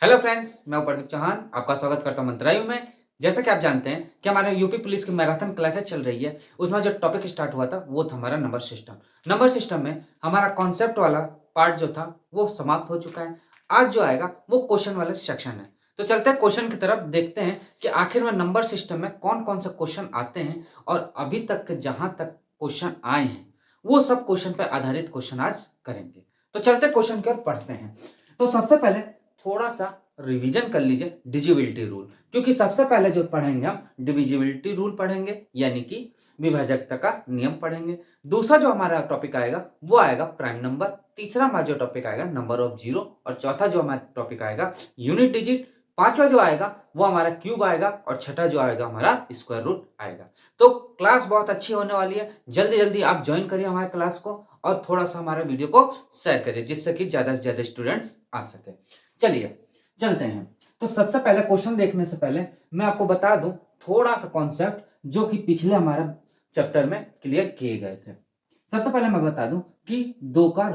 Hello friends, मैं प्रदीप चौहान आपका स्वागत करता हूं मंत्रालय में। जैसा कि आप जानते हैं कि हमारे यूपी पुलिस की मैराथन क्लासेस चल रही है, उसमें जो टॉपिक स्टार्ट हुआ था वो था हमारा नंबर सिस्टम। नंबर सिस्टम में हमारा कॉन्सेप्ट वाला पार्ट जो था वो समाप्त हो चुका है। आज जो आएगा वो क्वेश्चन वाला सेक्शन है। तो चलते हैं क्वेश्चन की तरफ, देखते हैं कि आखिर में नंबर सिस्टम में कौन कौन से क्वेश्चन आते हैं और अभी तक के जहां तक क्वेश्चन आए हैं वो सब क्वेश्चन पर आधारित क्वेश्चन आज करेंगे। तो चलते क्वेश्चन की ओर पढ़ते हैं। तो सबसे पहले थोड़ा सा रिवीजन कर लीजिए डिविजिबिलिटी रूल, क्योंकि सबसे पहले जो पढ़ेंगे हम डिविजिबिलिटी रूल पढ़ेंगे, यानी कि विभाजकता का नियम पढ़ेंगे। दूसरा जो हमारा टॉपिक आएगा वो आएगा प्राइम नंबर। तीसरा हमारा जो टॉपिक आएगा नंबर ऑफ जीरो, और चौथा जो हमारा टॉपिक आएगा यूनिट डिजिट। पांचवा जो आएगा वो हमारा क्यूब आएगा, और छठा जो आएगा हमारा स्क्वायर रूट आएगा। तो क्लास बहुत अच्छी होने वाली है, जल्दी जल्दी आप ज्वाइन करिए हमारे क्लास को और थोड़ा सा हमारे वीडियो को शेयर करिए जिससे कि ज्यादा से ज्यादा स्टूडेंट्स आ सके। चलिए चलते हैं। तो सबसे पहले क्वेश्चन देखने से पहले मैं आपको बता दूं थोड़ा सा कॉन्सेप्ट जो कि पिछले हमारे चैप्टर में क्लियर किए गए थे। सबसे पहले मैं बता दूं कि दो का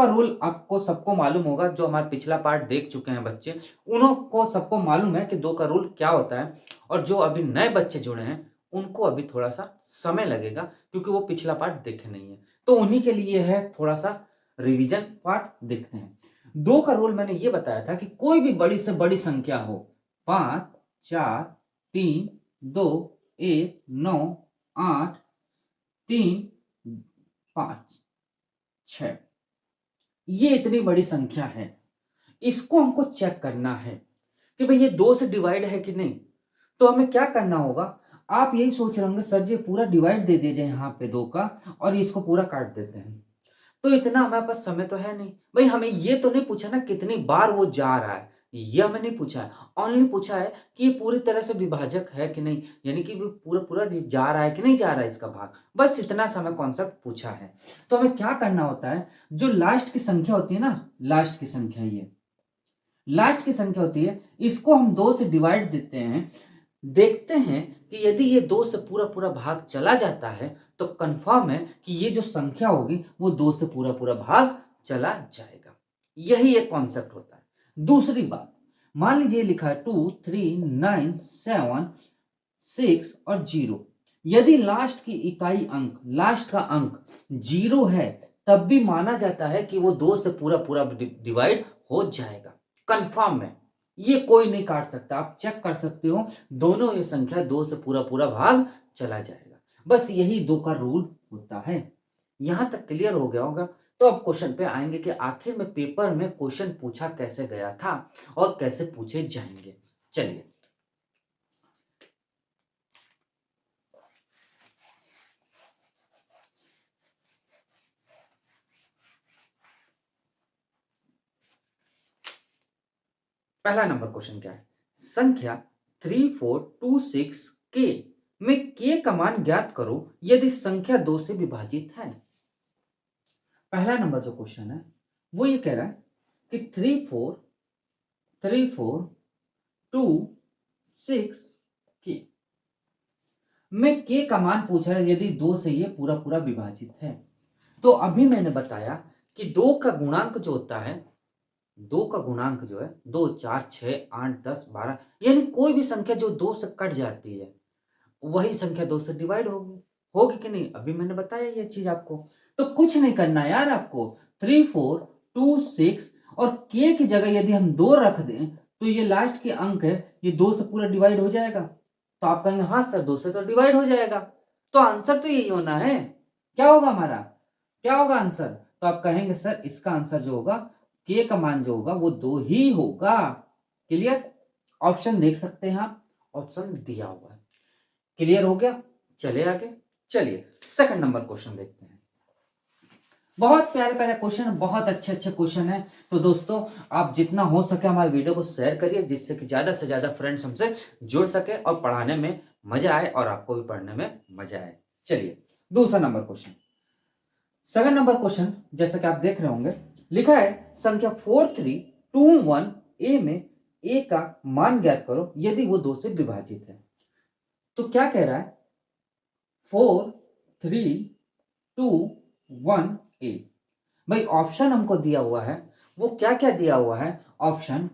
रूल आपको सबको मालूम होगा। जो हमारा पिछला पार्ट देख चुके हैं बच्चे, उन्हों को सबको मालूम है कि दो का रूल क्या होता है। और जो अभी नए बच्चे जुड़े हैं उनको अभी थोड़ा सा समय लगेगा, क्योंकि वो पिछला पार्ट देखे नहीं है। तो उन्हीं के लिए है थोड़ा सा रिवीजन पार्ट। देखते हैं। दो का रूल मैंने ये बताया था कि कोई भी बड़ी से बड़ी संख्या हो, 5, 4, 3, 2, 1, 9, 8, 3, 5, 6, ये इतनी बड़ी संख्या है, इसको हमको चेक करना है कि भाई ये दो से डिवाइड है कि नहीं। तो हमें क्या करना होगा, आप यही सोच रहे होंगे सर जी पूरा डिवाइड दे दीजिए यहाँ पे दो का और इसको पूरा काट देते हैं। तो इतना हमारे पास समय तो है नहीं भाई। हमें ये तो नहीं पूछा ना कितनी बार वो जा रहा है, ये हमें नहीं पूछा है। ओनली पूछा है कि ये पूरी तरह से विभाजक है कि नहीं, यानी कि वो पूरा पूरा जा रहा है कि नहीं जा रहा है इसका भाग। बस इतना सा हमें कॉन्सेप्ट पूछा है। तो हमें क्या करना होता है, जो लास्ट की संख्या होती है ना, लास्ट की संख्या, ये लास्ट की संख्या होती है, इसको हम दो से डिवाइड देते हैं। देखते हैं कि यदि ये दो से पूरा पूरा भाग चला जाता है तो कंफर्म है कि ये जो संख्या होगी वो दो से पूरा पूरा भाग चला जाएगा। यही एक कॉन्सेप्ट होता है। दूसरी बात, मान लीजिए लिखा है 2, 3, 9, 7, 6 और 0। यदि लास्ट की इकाई अंक, लास्ट का अंक 0 है, तब भी माना जाता है कि वो दो से पूरा पूरा डिवाइड हो जाएगा। कंफर्म है, ये कोई नहीं काट सकता। आप चेक कर सकते हो, दोनों ये संख्या दो से पूरा पूरा भाग चला जाएगा। बस यही दो का रूल होता है। यहां तक क्लियर हो गया होगा। तो अब क्वेश्चन पे आएंगे कि आखिर में पेपर में क्वेश्चन पूछा कैसे गया था और कैसे पूछे जाएंगे। चलिए, पहला नंबर क्वेश्चन क्या है। संख्या 3426 के में के का मान ज्ञात करो यदि संख्या दो से विभाजित है। पहला नंबर जो क्वेश्चन है वो ये कह रहा है कि 3426 के में के का मान पूछा है यदि दो से ये पूरा पूरा विभाजित है। तो अभी मैंने बताया कि दो का गुणांक जो होता है, दो का गुणांक जो है 2, 4, 6, 8, 10, 12, यानी कोई भी संख्या जो दो से कट जाती है वही संख्या दो से डिवाइड होगी। होगी कि नहीं, अभी मैंने बताया ये चीज आपको। तो कुछ नहीं करना यार आपको। 3426 और के की जगह यदि हम दो रख दें तो ये लास्ट के अंक है, ये दो से पूरा डिवाइड हो जाएगा। तो आप कहेंगे हाँ सर दो से तो डिवाइड हो जाएगा, तो आंसर तो यही होना है। क्या होगा हमारा, क्या होगा आंसर। तो आप कहेंगे सर इसका आंसर जो होगा, के का मान जो होगा वो दो ही होगा। क्लियर, ऑप्शन देख सकते हैं आप, ऑप्शन दिया हुआ है। क्लियर हो गया, चले आगे। चलिए सेकंड नंबर क्वेश्चन देखते हैं। बहुत प्यारे प्यारे क्वेश्चन, बहुत अच्छे अच्छे क्वेश्चन है। तो दोस्तों आप जितना हो सके हमारे वीडियो को शेयर करिए जिससे कि ज्यादा से ज्यादा फ्रेंड्स हमसे जुड़ सके और पढ़ाने में मजा आए और आपको भी पढ़ने में मजा आए। चलिए दूसरा number question. Second number question जैसा कि आप देख रहे होंगे, लिखा है संख्या 4321 ए में ए का मान ज्ञात करो यदि वो दो से विभाजित है। तो क्या कह रहा है, 4321 ए। भाई ऑप्शन हमको दिया हुआ है, वो क्या क्या दिया हुआ है ऑप्शन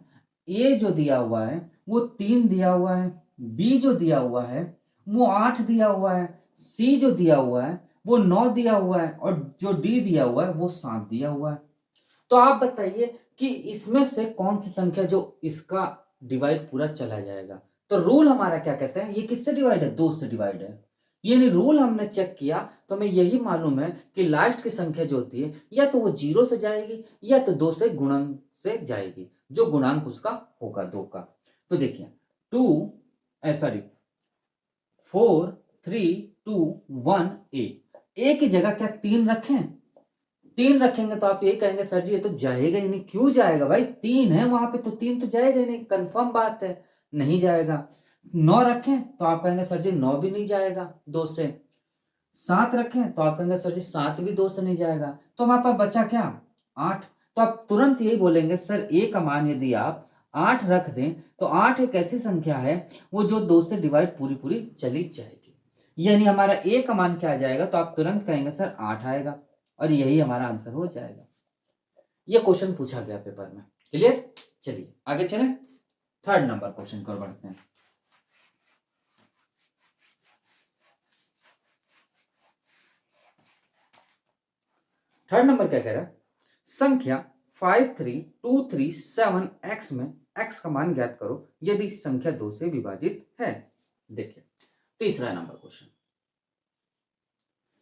ए जो दिया हुआ है वो 3 दिया हुआ है, बी जो दिया हुआ है वो 8 दिया हुआ है, सी जो दिया हुआ है वो 9 दिया हुआ है और जो डी दिया हुआ है वो 7 दिया हुआ है। तो आप बताइए कि इसमें से कौन सी संख्या जो इसका डिवाइड पूरा चला जाएगा। तो रूल हमारा क्या कहता है, ये किससे डिवाइड है, 2 से डिवाइड है। यानी रूल हमने चेक किया तो हमें यही मालूम है कि लास्ट की संख्या जो होती है या तो वो 0 से जाएगी या तो 2 से गुणन से जाएगी, जो गुणांक उसका होगा 2 का। तो देखिए 4 3 2 1 ए की जगह क्या 3 रखें, 3 रखेंगे तो आप ये कहेंगे सर जी ये तो जाएगा ही नहीं। क्यों जाएगा भाई, 3 है वहां पे तो 3 तो जाएगा ही नहीं, कंफर्म बात है, नहीं जाएगा। 9 रखें तो आप कहेंगे सर जी 9 भी नहीं जाएगा 2 से। 7 रखें तो आप कहेंगे सर जी 7 भी 2 से नहीं जाएगा। तो हमारे पास बचा क्या, 8। तो आप तुरंत यही बोलेंगे सर ए का मान यदि आप 8 रख दें तो 8 एक ऐसी संख्या है वो जो 2 से डिवाइड पूरी पूरी चली जाएगी। यानी हमारा ए का मान क्या आ जाएगा, तो आप तुरंत कहेंगे सर 8 आएगा और यही हमारा आंसर हो जाएगा। ये क्वेश्चन पूछा गया पेपर में, क्लियर। चलिए आगे चलें, 3rd नंबर क्वेश्चन को बढ़ते हैं। थर्ड नंबर क्या कह रहा है, संख्या 53237x में x का मान ज्ञात करो यदि संख्या 2 से विभाजित है। देखिए तीसरा नंबर क्वेश्चन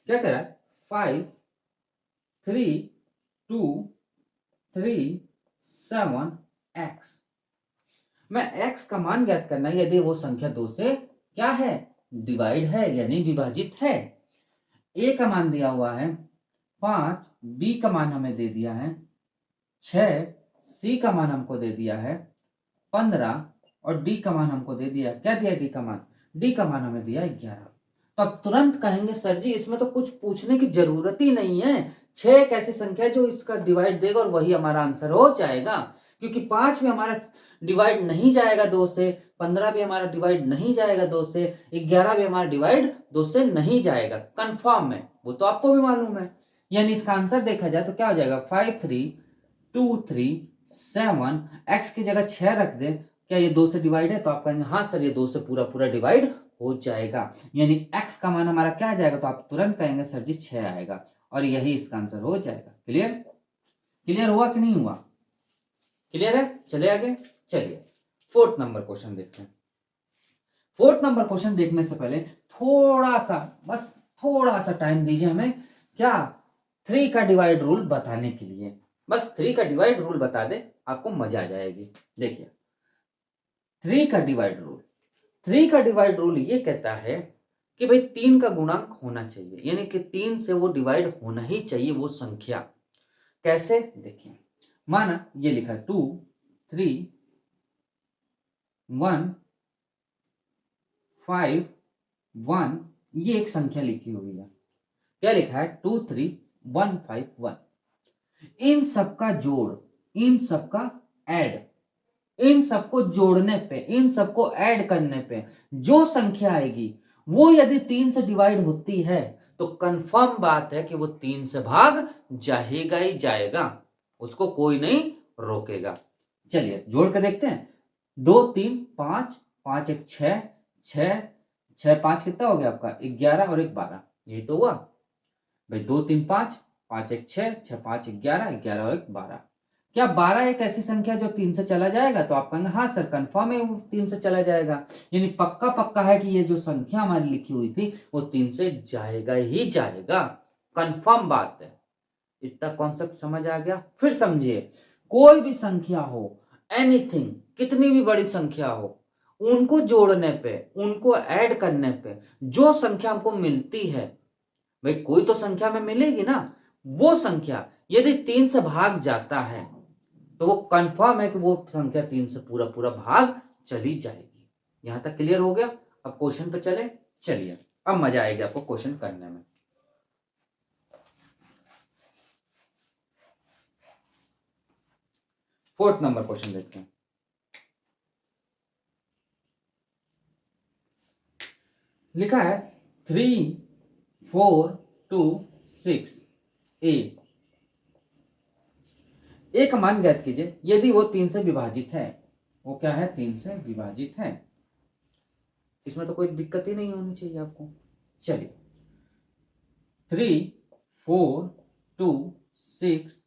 क्या कह रहा है, 53237x में x का मान ज्ञात करना है यदि वो संख्या 2 से क्या है, डिवाइड है यानी विभाजित है। a का मान दिया हुआ है 5, बी का मान हमें दे दिया है 6, सी का मान हमको दे दिया है 15 और डी का मान हमको दे दिया, क्या दिया डी का मान, डी का मान हमें दिया 11। तो अब तुरंत कहेंगे सर जी इसमें तो कुछ पूछने की जरूरत ही नहीं है, 6 एक ऐसी संख्या है जो इसका डिवाइड देगा और वही हमारा आंसर हो जाएगा। क्योंकि 5 भी हमारा डिवाइड नहीं जाएगा 2 से, 15 भी हमारा डिवाइड नहीं जाएगा 2 से, 11 भी हमारा डिवाइड 2 से नहीं जाएगा, कंफर्म है, वो तो आपको भी मालूम है। यानी इसका आंसर देखा जाए तो क्या हो जाएगा, 5327 x की जगह 6 रख दे, क्या ये 2 से डिवाइड है, तो आप कहेंगे हाँ सर ये 2 से पूरा पूरा डिवाइड हो जाएगा। यानी x का मान हमारा क्या आ जाएगा, तो आप तुरंत कहेंगे सर जी 6 आएगा और यही इसका आंसर हो जाएगा। क्लियर, क्लियर हुआ कि नहीं हुआ, क्लियर है। चले आगे, चलिए 4th नंबर क्वेश्चन देखते हैं। 4th नंबर क्वेश्चन देखने से पहले थोड़ा सा, बस थोड़ा सा टाइम दीजिए हमें, क्या 3 का डिवाइड रूल बताने के लिए। बस 3 का डिवाइड रूल बता दे, आपको मजा आ जाएगी। देखिए 3 का डिवाइड रूल, 3 का डिवाइड रूल ये कहता है कि भाई 3 का गुणांक होना चाहिए, यानी कि 3 से वो डिवाइड होना ही चाहिए वो संख्या। कैसे, देखिए माना ये लिखा 2 3 1 5 1, ये एक संख्या लिखी हुई है। क्या लिखा है, 2 3 1 5 1। इन सबका जोड़, इन सबका ऐड, इन सबको जोड़ने पे, इन सबको ऐड करने पे जो संख्या आएगी वो यदि 3 से डिवाइड होती है तो कंफर्म बात है कि वो 3 से भाग जाएगा ही जाएगा, उसको कोई नहीं रोकेगा। चलिए जोड़ कर देखते हैं, 2 3 5, 5 1 6, 6 6 5 कितना हो गया आपका 11 और 1 12, यही तो हुआ भाई। 2 3 5, 5 1 6, 6 5 11, 11 और 1 12। क्या 12 एक ऐसी संख्या जो 3 से चला जाएगा, तो आप कहेंगे हाँ सर कंफर्म है वो 3 से चला जाएगा। यानी पक्का पक्का है कि ये जो संख्या हमारी लिखी हुई थी वो 3 से जाएगा ही जाएगा, कंफर्म बात है। इतना कॉन्सेप्ट समझ आ गया। फिर समझिए, कोई भी संख्या हो, एनीथिंग, कितनी भी बड़ी संख्या हो, उनको जोड़ने पे, उनको ऐड करने पे जो संख्या हमको मिलती है, भाई कोई तो संख्या में मिलेगी ना, वो संख्या यदि 3 से भाग जाता है तो वो कंफर्म है कि वो संख्या 3 से पूरा पूरा भाग चली जाएगी। यहां तक क्लियर हो गया। अब क्वेश्चन पे चले, चलिए अब मजा आएगी आपको क्वेश्चन करने में। फोर्थ नंबर क्वेश्चन देखते हैं। लिखा है 3 4 2 6 ए, एक मान ज्ञात कीजिए यदि वो 3 से विभाजित है। वो क्या है? 3 से विभाजित है। इसमें तो कोई दिक्कत ही नहीं होनी चाहिए आपको। चलिए 3 4 2 6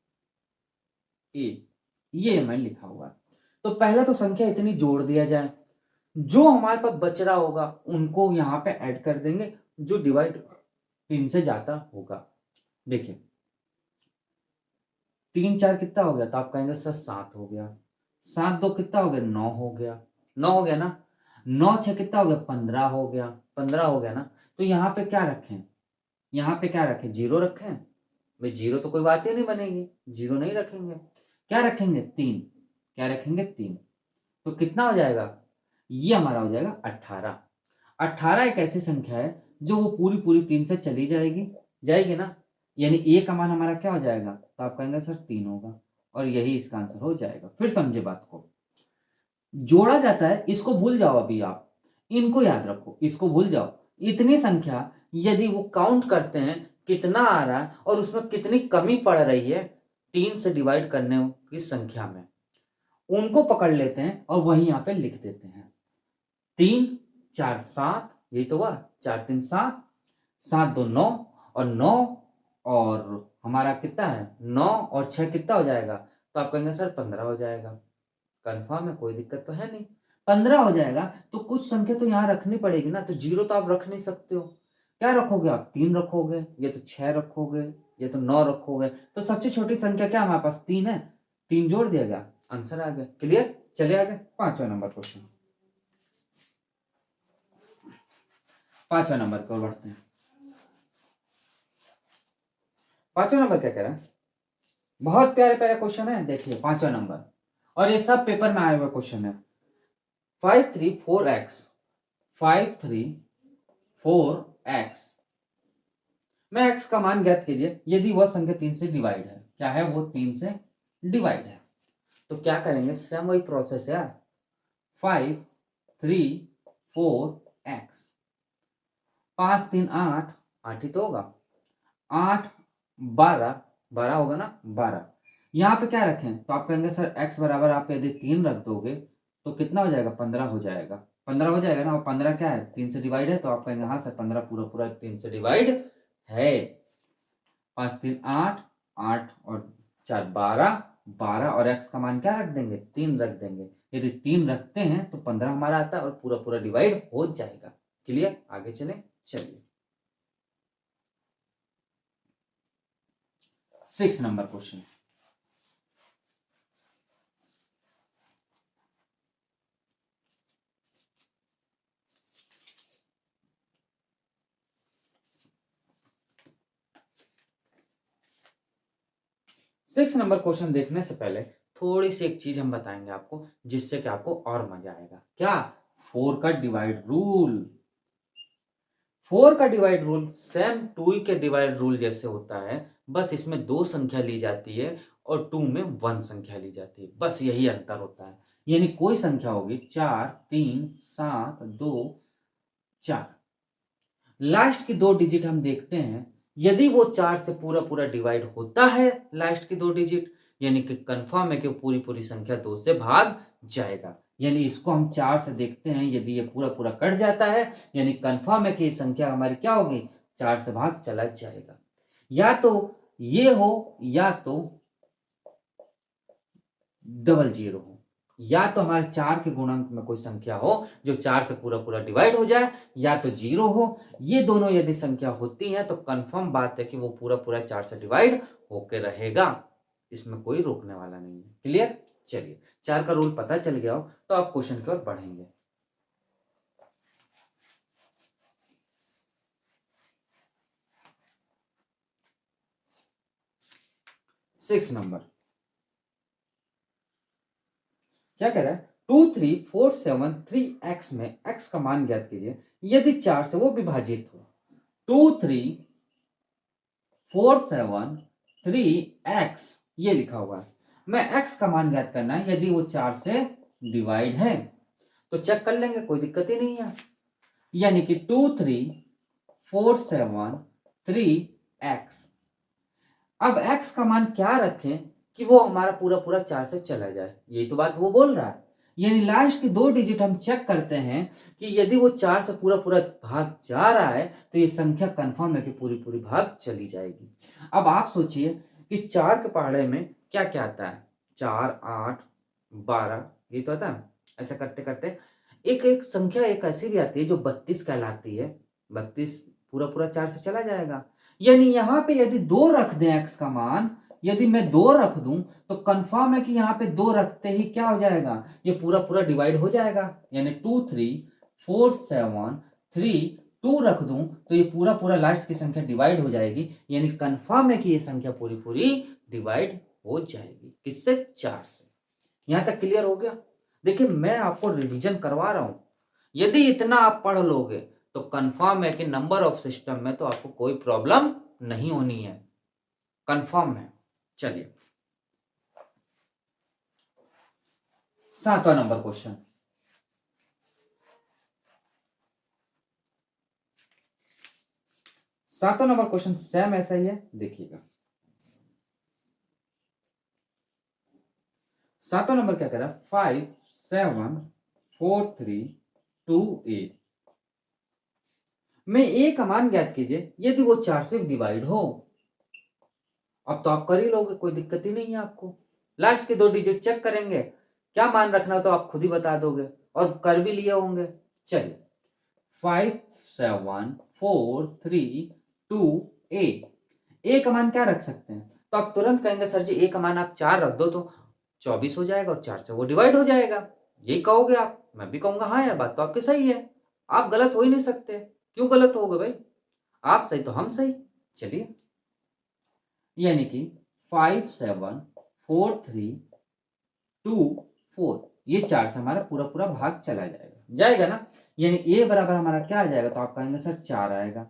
8 ये मैंने लिखा हुआ है। तो पहला तो संख्या इतनी जोड़ दिया जाए, जो हमारे पास बच रहा होगा उनको यहाँ पे ऐड कर देंगे, जो डिवाइड 3 से जाता होगा। देखिए 3 4 कितना हो गया? तो आप कहेंगे सर 7 हो गया। 7 2 कितना हो गया? 9 हो गया। 9 हो गया ना। 9 6 कितना हो गया? 15 हो गया। 15 हो गया ना। तो यहाँ पे क्या रखें? यहाँ पे क्या रखें? 0 रखें? भाई 0 तो कोई बात ही नहीं बनेगी, 0 नहीं रखेंगे। क्या रखेंगे? 3। क्या रखेंगे? 3। तो कितना हो जाएगा? ये हमारा हो जाएगा 18। 18 एक ऐसी संख्या है जो वो पूरी 3 से चली जाएगी, जाएगी ना। यानी ए का मान हमारा क्या हो जाएगा? तो आप कहेंगे सर 3 होगा, और यही इसका आंसर हो जाएगा। फिर समझे बात को, जोड़ा जाता है, इसको भूल जाओ अभी आप, इनको याद रखो, इसको भूल जाओ। इतनी संख्या यदि वो काउंट करते हैं कितना आ रहा है और उसमें कितनी कमी पड़ रही है 3 से डिवाइड करने की संख्या में, उनको पकड़ लेते हैं और वहीं यहाँ पे लिख देते हैं। 3 4 7, यही तो हुआ। 4 3 7, 7 2 9, और 9 और हमारा कितना है? 9 और 6 कितना हो जाएगा? तो आप कहेंगे सर 15 हो जाएगा। कंफर्म है? कोई दिक्कत तो है नहीं। 15 हो जाएगा तो कुछ संख्या तो यहाँ रखनी पड़ेगी ना, तो 0 तो आप रख नहीं सकते हो। क्या रखोगे आप? 3 रखोगे, या तो 6 रखोगे, या तो 9 रखोगे। तो सबसे छोटी संख्या क्या हमारे पास? 3 है। 3 जोड़ दिया गया, आंसर आ गया। क्लियर? चलिए आगे 5वां नंबर क्वेश्चन। 5वां नंबर पर बढ़ते हैं। 5वां नंबर क्या कह रहा है? बहुत प्यारे प्यारे क्वेश्चन है। देखिए 5वां नंबर, और ये सब पेपर में आए हुए क्वेश्चन है। 5 3 4x, 5 3 4x में x का मान ज्ञात कीजिए यदि वह संख्या 3 से डिवाइड है। क्या है वो? 3 से डिवाइड है। तो क्या करेंगे? सेम वही प्रोसेस है यार। 5 3 4x, 5 3 8, 8 ही तो होगा। 8 12, 12 होगा ना। 12 यहाँ पे क्या रखें? तो आप कहेंगे सर x बराबर आप यदि 3 रख दोगे तो कितना हो जाएगा? 15 हो जाएगा। 15 हो जाएगा ना। और 15 क्या है? 3 से डिवाइड है। तो आप कहेंगे हाँ सर 15 पूरा 3 से डिवाइड है। 5 3 8, 8 और 4 12, 12 और x का मान क्या रख देंगे? 3 रख देंगे। यदि 3 रखते हैं तो 15 हमारा आता है और पूरा डिवाइड हो जाएगा। क्लियर? आगे चले। चलिए 6 नंबर क्वेश्चन। 6 नंबर क्वेश्चन देखने से पहले थोड़ी सी एक चीज हम बताएंगे आपको, जिससे कि आपको और मजा आएगा। क्या? 4 का डिवाइड रूल। 4 का डिवाइड रूल सेम 2 के डिवाइड रूल जैसे होता है, बस इसमें 2 संख्या ली जाती है और 2 में 1 संख्या ली जाती है। बस यही अंतर होता है। यानी कोई संख्या होगी 4 3 7 2 4, लास्ट की 2 डिजिट हम देखते हैं, यदि वो 4 से पूरा डिवाइड होता है लास्ट की 2 डिजिट, यानी कि कंफर्म है कि वो पूरी संख्या 2 से भाग जाएगा। यानी इसको हम 4 से देखते हैं, यदि ये पूरा कट जाता है यानी कंफर्म है कि ये संख्या हमारी क्या होगी? 4 से भाग चला जाएगा। या तो ये हो, या तो डबल जीरो हो, या तो हमारे 4 के गुणक में कोई संख्या हो जो 4 से पूरा डिवाइड हो जाए, या तो 0 हो। ये दोनों यदि संख्या होती है तो कंफर्म बात है कि वो पूरा 4 से डिवाइड होके रहेगा। इसमें कोई रोकने वाला नहीं है। क्लियर? चलिए 4 का रूल पता चल गया हो तो आप क्वेश्चन की ओर बढ़ेंगे। 6 नंबर क्या कह रहा है? 2 3 4 7 3x में x का मान ज्ञात कीजिए यदि 4 से वो विभाजित हो। 2 3 4 7 3x ये लिखा हुआ है। मैं x का मान ज्ञात करना है यदि वो 4 से डिवाइड है। तो चेक कर लेंगे, कोई दिक्कत ही नहीं है। यानी कि 2 3 4 7 3x। अब x का मान क्या रखें कि वो हमारा पूरा पूरा 4 से चला जाए। यही तो बात वो बोल रहा है। यानी लास्ट के 2 डिजिट हम चेक करते हैं कि यदि वो 4 से पूरा पूरा भाग जा रहा है तो ये संख्या कंफर्म है कि पूरी पूरी भाग चली जाएगी। अब आप सोचिए कि 4 के पहाड़े में क्या क्या आता है, 4, 8, 12 ये तो आता है। ऐसा करते करते एक एक संख्या एक ऐसी भी आती है जो 32 कहलाती है। 32 पूरा पूरा 4 से चला जाएगा। यानी यहाँ पे यदि 2 रख दें x का मान, यदि मैं 2 रख दूं तो कंफर्म है कि यहाँ पे 2 रखते ही क्या हो जाएगा, ये पूरा पूरा डिवाइड हो जाएगा। यानी 2 3 4 7 3 2 रख दूं तो ये पूरा पूरा लास्ट की संख्या डिवाइड हो जाएगी। यानी कंफर्म है कि ये संख्या पूरी पूरी डिवाइड हो जाएगी। किससे? 4 से। यहां तक क्लियर हो गया? देखिए मैं आपको रिवीजन करवा रहा हूं। यदि इतना आप पढ़ लोगे तो कंफर्म है कि नंबर ऑफ सिस्टम में तो आपको कोई प्रॉब्लम नहीं होनी है। कंफर्म है। चलिए 7वां नंबर क्वेश्चन। 7वां नंबर क्वेश्चन सेम ऐसा ही है, देखिएगा। 7वां नंबर क्या कह रहा है, 5 7 4 3 2 8 में ए का मान ज्ञात कीजिए यदि वो 4 से डिवाइड हो। अब तो आप कर ही लोगे, कोई दिक्कत ही नहीं है आपको। लास्ट के 2 डिजिट चेक करेंगे, क्या मान रखना तो आप खुद ही बता दोगे और कर भी लिए होंगे। चलिए 5 7 4 3 2 8 ए का मान क्या रख सकते हैं, तो आप तुरंत कहेंगे सर जी ए का मान आप 4 रख दो तो 24 हो जाएगा और 4 से वो डिवाइड हो जाएगा। यही कहोगे आप, मैं भी कहूंगा हाँ यार बात तो आपकी सही है। आप गलत हो ही नहीं सकते। क्यों गलत होगे भाई? आप सही तो हम सही। चलिए यानी कि 5 7 4 3 2 4 ये 4 से हमारा पूरा पूरा भाग चला जाएगा ना। यानी ए बराबर हमारा क्या आ जाएगा, तो आप कहेंगे सर 4 आएगा।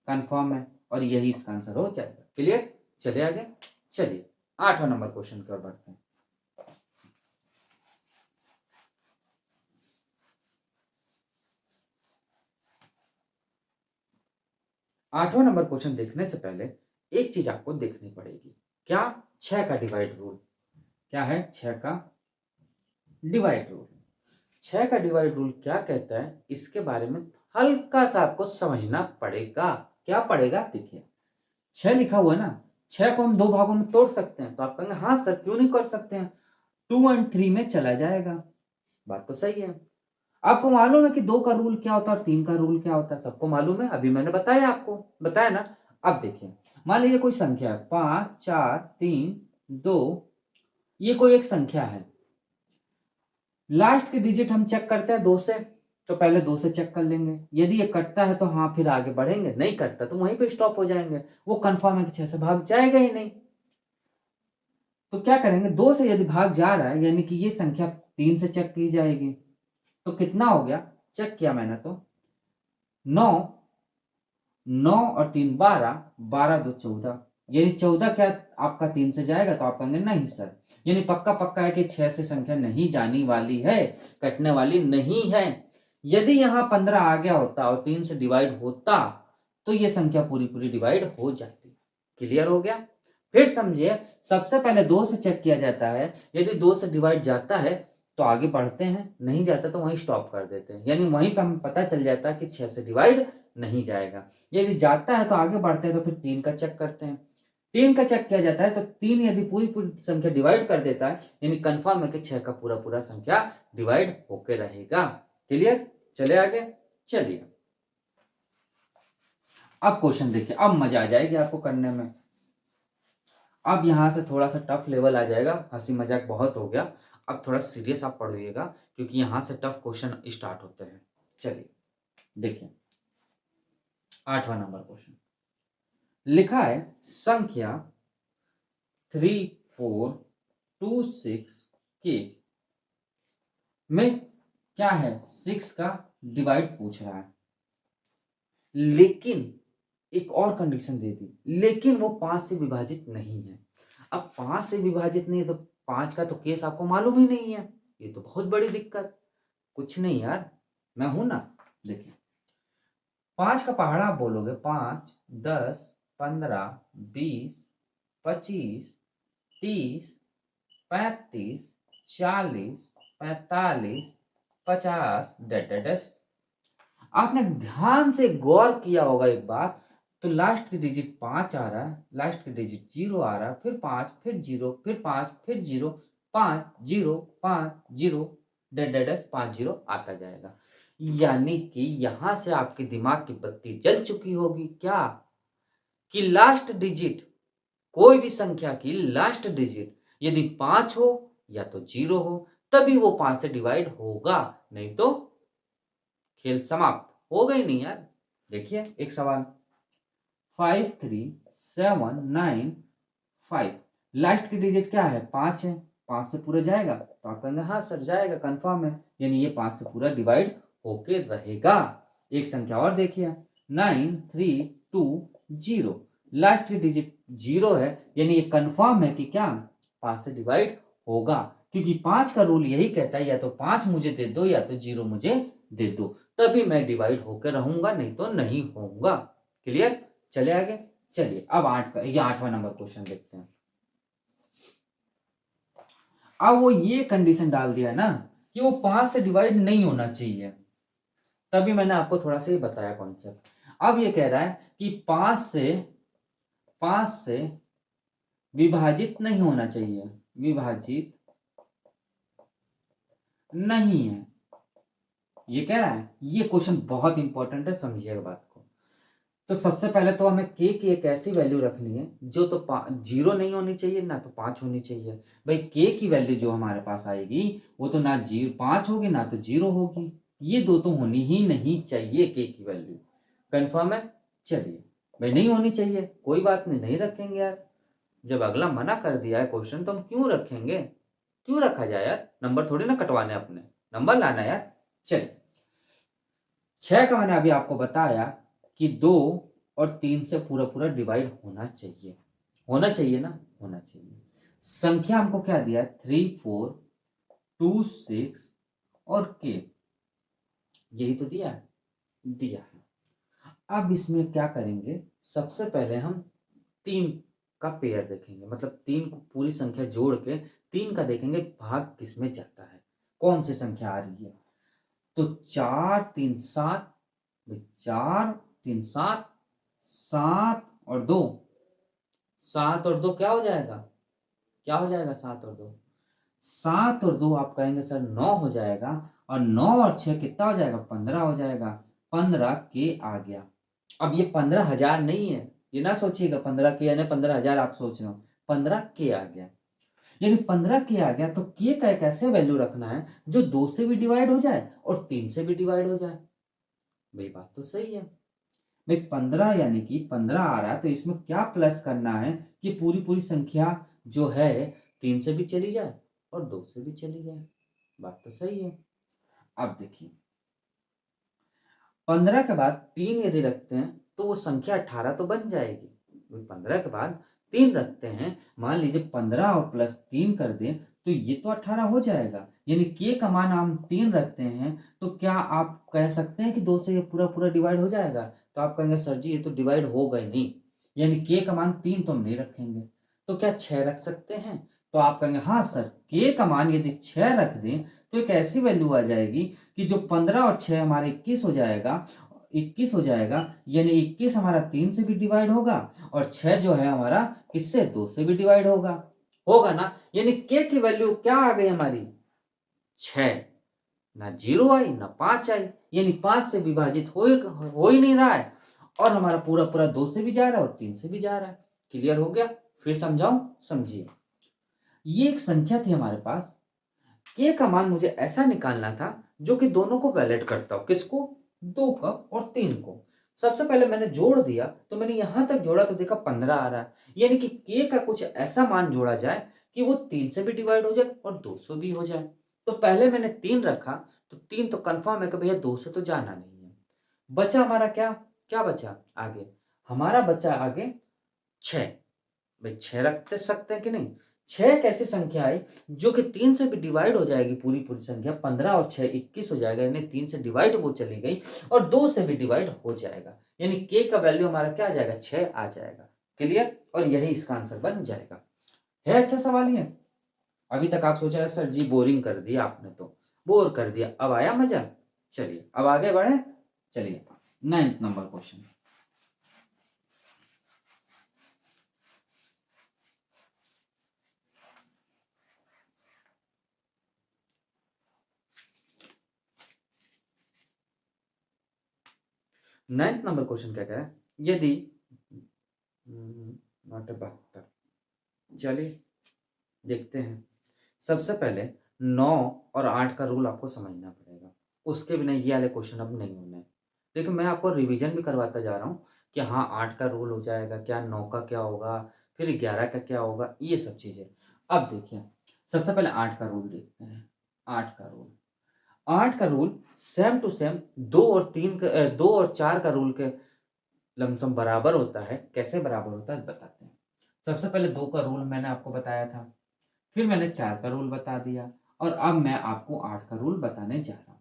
कंफर्म है और यही इसका आंसर हो जाएगा। क्लियर? चलिए आगे। चलिए 8वां नंबर क्वेश्चन की ओर बढ़ते हैं। 8वां नंबर क्वेश्चन देखने से पहले एक चीज आपको देखनी पड़ेगी। क्या? 6 का डिवाइड रूल। क्या है? 6 का डिवाइड रूल। 6 का डिवाइड रूल क्या कहता है इसके बारे में हल्का सा आपको समझना पड़ेगा। क्या पड़ेगा? देखिए 6 लिखा हुआ है ना, 6 को हम 2 भागों में तोड़ सकते हैं। तो आप कहेंगे हाँ सर क्यों नहीं कर सकते हैं, 2 और 3 में चला जाएगा। बात तो सही है। आपको मालूम है कि 2 का रूल क्या होता है और 3 का रूल क्या होता है? सबको मालूम है, अभी मैंने बताया आपको, बताया ना। अब देखिए मान लीजिए कोई संख्या है 5 4 3 2, ये कोई एक संख्या है। लास्ट के डिजिट हम चेक करते हैं 2 से, तो पहले 2 से चेक कर लेंगे। यदि ये कटता है तो हाँ फिर आगे बढ़ेंगे, नहीं कटता तो वहीं पे स्टॉप हो जाएंगे। वो कंफर्म है कि 6 से भाग जाएगा ही नहीं। तो क्या करेंगे, 2 से यदि भाग जा रहा है यानी कि ये संख्या 3 से चेक की जाएगी। तो कितना हो गया, चेक किया मैंने तो 9, 9 और 3 12, 12 2 14। यानी 14 क्या आपका 3 से जाएगा? तो आप कहेंगे नहीं सर। यानी पक्का पक्का है कि 6 से संख्या नहीं जाने वाली है, कटने वाली नहीं है। यदि यहाँ 15 आ गया होता और 3 से डिवाइड होता तो ये संख्या पूरी पूरी डिवाइड हो जाती। क्लियर हो गया? फिर समझिए, सबसे पहले 2 से चेक किया जाता है। यदि 2 से डिवाइड जाता है तो आगे बढ़ते हैं, नहीं जाता तो वहीं स्टॉप कर देते हैं। यानी वहीं पर हमें पता चल जाता है कि 6 से डिवाइड नहीं जाएगा। यदि जाता है तो आगे बढ़ते हैं, तो फिर 3 का चेक करते हैं। 3 का चेक किया जाता है तो 3 यदि पूरी पूरी संख्या डिवाइड कर देता है यानी कंफर्म है कि 6 का पूरा पूरा संख्या डिवाइड होके रहेगा। क्लियर? चले आगे। चलिए अब क्वेश्चन देखिए, अब मजा आ जाएगी आपको करने में। अब यहाँ से थोड़ा सा टफ लेवल आ जाएगा, हंसी मजाक बहुत हो गया। अब थोड़ा सीरियस आप पढ़िएगा क्योंकि यहाँ से टफ क्वेश्चन स्टार्ट होते हैं। चलिए देखिए 8वां नंबर क्वेश्चन लिखा है, संख्या 3426 के में क्या है, 6 का डिवाइड पूछ रहा है। लेकिन एक और कंडीशन दे दी, लेकिन वो 5 से विभाजित नहीं है। अब 5 से विभाजित नहीं है तो 5 का तो केस आपको मालूम ही नहीं है। ये तो बहुत बड़ी दिक्कत। कुछ नहीं यार, मैं हूं ना। देखिए 5 का पहाड़ा आप बोलोगे 5 10 15 20 25 30 35, 40, 45, 50 डेट डेट डेट। आपने ध्यान से गौर किया होगा एक बात, तो लास्ट की डिजिट 5 आ रहा है, लास्ट की डिजिट 0 आ रहा है, फिर 5, फिर 0, फिर 5, फिर 0, 5 0 5 0 डेट डेट डेट 5 0 आता जाएगा। यानी कि यहां से आपके दिमाग की बत्ती जल चुकी होगी क्या, कि लास्ट डिजिट, कोई भी संख्या की लास्ट डिजिट यदि 5 हो या तो 0 हो, तभी वो 5 से डिवाइड होगा, नहीं तो खेल समाप्त हो गई नहीं यार। देखिए एक सवाल, 53795, लास्ट की डिजिट क्या है, 5 है, 5 से पूरा जाएगा, तो आप कहेंगे हाँ सर जाएगा, कंफर्म है, यानी ये 5 से पूरा डिवाइड होके रहेगा। एक संख्या और देखिए, 9320, लास्ट की डिजिट 0 है, यानी ये कंफर्म है कि क्या 5 से डिवाइड होगा, क्योंकि 5 का रूल यही कहता है या तो 5 मुझे दे दो या तो 0 मुझे दे दो, तभी मैं डिवाइड होकर रहूंगा, नहीं तो नहीं होऊंगा। क्लियर, चले आगे। चलिए अब 8वां नंबर क्वेश्चन देखते हैं। अब वो ये कंडीशन डाल दिया ना कि वो 5 से डिवाइड नहीं होना चाहिए, तभी मैंने आपको थोड़ा सा ये बताया कॉन्सेप्ट। अब ये कह रहा है कि 5 से विभाजित नहीं होना चाहिए, विभाजित नहीं है, ये कह रहा है। ये क्वेश्चन बहुत इंपॉर्टेंट है, समझिएगा बात को। तो सबसे पहले तो हमें के की एक ऐसी वैल्यू रखनी है जो तो 0 नहीं होनी चाहिए ना तो 5 होनी चाहिए। भाई के की वैल्यू जो हमारे पास आएगी वो तो ना 5 होगी ना तो 0 होगी, ये दो तो होनी ही नहीं चाहिए के की वैल्यू। कंफर्म है? चलिए भाई नहीं होनी चाहिए, कोई बात नहीं, नहीं रखेंगे यार। जब अगला मना कर दिया है क्वेश्चन तो हम क्यों रखेंगे, क्यों रखा जाए यार, नंबर थोड़ी ना कटवाने, अपने नंबर लाना यार। चलिए 6 का मैंने अभी आपको बताया कि 2 और 3 से पूरा पूरा डिवाइड होना चाहिए, होना चाहिए ना, होना चाहिए। संख्या हमको क्या दिया, 3 4 2 6 और के, यही तो दिया है, दिया है। अब इसमें क्या करेंगे, सबसे पहले हम 3 का पेयर देखेंगे, मतलब 3 को पूरी संख्या जोड़ के 3 का देखेंगे भाग किसमें जाता है, कौन सी संख्या आ रही है। तो 4 3 7, 4 3 7, 7 और 2, 7 और 2 क्या हो जाएगा, क्या हो जाएगा, 7 और 2, 7 और 2 आप कहेंगे सर 9 हो जाएगा, और 9 और 6 कितना हो जाएगा, 15 हो जाएगा, 15 के आ गया। अब ये 15,000 नहीं है, ये ना सोचिएगा 15 के यानी 15,000 आप सोच रहे हो, 15 के आ गया, यानी 15 के आ गया। तो के का एक ऐसे वैल्यू रखना है जो 2 से भी डिवाइड हो जाए और 3 से भी डिवाइड हो जाए। भाई बात तो सही है भाई, 15 यानी कि 15 आ रहा है, तो इसमें क्या प्लस करना है कि पूरी पूरी संख्या जो है 3 से भी चली जाए और 2 से भी चली जाए। बात तो सही है। अब देखिए 15 के बाद 3 यदि रखते हैं तो वो संख्या 18 तो बन जाएगी। 15 के बाद 3 रखते हैं, मान लीजिए 15 और प्लस 3 कर दें तो ये तो 18 हो जाएगा, यानी के का मान हम 3 रखते हैं, तो क्या आप कह सकते हैं कि 2 से ये पूरा पूरा डिवाइड हो जाएगा। तो आप कहेंगे सर जी ये तो डिवाइड होगा ही नहीं, यानी के का मान 3 तो हम नहीं रखेंगे, तो क्या 6 रख सकते हैं। तो आप कहेंगे हाँ सर, के का मान यदि 6 रख दें तो एक ऐसी वैल्यू आ जाएगी कि जो 15 और 6 हमारा 21 हो जाएगा, 21 हो जाएगा, यानी 21 हमारा 3 से भी डिवाइड होगा और 6 जो है हमारा किससे, 2 से भी डिवाइड होगा, होगा ना। यानी के की वैल्यू क्या आ गई हमारी, 6, ना 0 आई ना 5 आई, यानी 5 से विभाजित हो ही नहीं रहा है, और हमारा पूरा पूरा 2 से भी जा रहा है और 3 से भी जा रहा है। क्लियर हो गया, फिर समझाऊं, समझिए। ये एक संख्या थी हमारे पास, के का मान मुझे ऐसा निकालना था जो कि दोनों को वैलिड करता हो, किसको, 2 का और 3 को। सबसे पहले मैंने जोड़ दिया, तो मैंने यहां तक जोड़ा तो देखा 15 आ रहा है, यानी कि के का कुछ ऐसा मान जोड़ा जाए कि वो 3 से भी डिवाइड हो जाए और 2 से भी हो जाए। तो पहले मैंने 3 रखा, तो 3 तो कंफर्म है कि भैया 2 से तो जाना नहीं है। बचा हमारा क्या, क्या बचा आगे, हमारा बचा आगे 6। भाई 6 रख सकते हैं कि नहीं, 6 एक ऐसी संख्या है जो कि 3 से भी डिवाइड हो जाएगी, पूरी पूरी संख्या 15 और 6 21 हो जाएगा, यानी 3 से डिवाइड वो चली गई और 2 से भी डिवाइड हो जाएगा, यानी के का वैल्यू हमारा क्या आ जाएगा, 6 आ जाएगा। क्लियर, और यही इसका आंसर बन जाएगा। है अच्छा सवाल ये। अभी तक आप सोच रहे हैं सर जी बोरिंग कर दिया आपने, तो बोर कर दिया, अब आया मजा। चलिए अब आगे बढ़े। चलिए 9th number question. Ninth number question क्या कह रहा है, यदि 9 चलिए देखते हैं। सबसे पहले 9 और 8 का रूल आपको समझना पड़ेगा, उसके बिना ये वाले क्वेश्चन अब नहीं होने। देखिए मैं आपको रिवीजन भी करवाता जा रहा हूँ कि हाँ 8 का रूल हो जाएगा क्या, 9 का क्या होगा, फिर 11 का क्या होगा, ये सब चीज़ें। अब देखिए सबसे पहले 8 का रूल देखते हैं। 8 का रूल, 8 का रूल सेम टू सेम 2 और 3 का 2 और 4 का रूल के लमसम बराबर होता है। कैसे बराबर होता है बताते हैं। सबसे पहले 2 का रूल मैंने आपको बताया था, फिर मैंने 4 का रूल बता दिया, और अब मैं आपको 8 का रूल बताने जा रहा हूँ।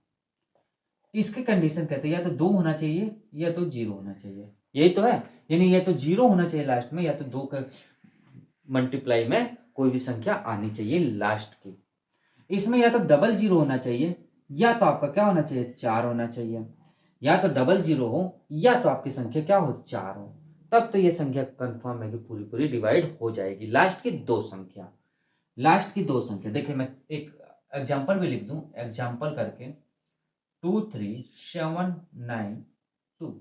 इसके कंडीशन कहते हैं या तो 2 होना चाहिए या तो 0 होना चाहिए, यही तो है। यानी या तो 0 होना चाहिए लास्ट में, या तो 2 का मल्टीप्लाई में कोई भी संख्या आनी चाहिए लास्ट की। इसमें या तो डबल 0 होना चाहिए, या तो आपका क्या होना चाहिए 4 होना चाहिए। या तो डबल 0 हो, या तो आपकी संख्या क्या हो 4 हो, तब तो ये संख्या कंफर्म है कि पूरी पूरी डिवाइड हो जाएगी। लास्ट की दो संख्या, लास्ट की दो संख्या देखिए मैं एक एग्जांपल भी लिख दूं, एग्जांपल करके 23792,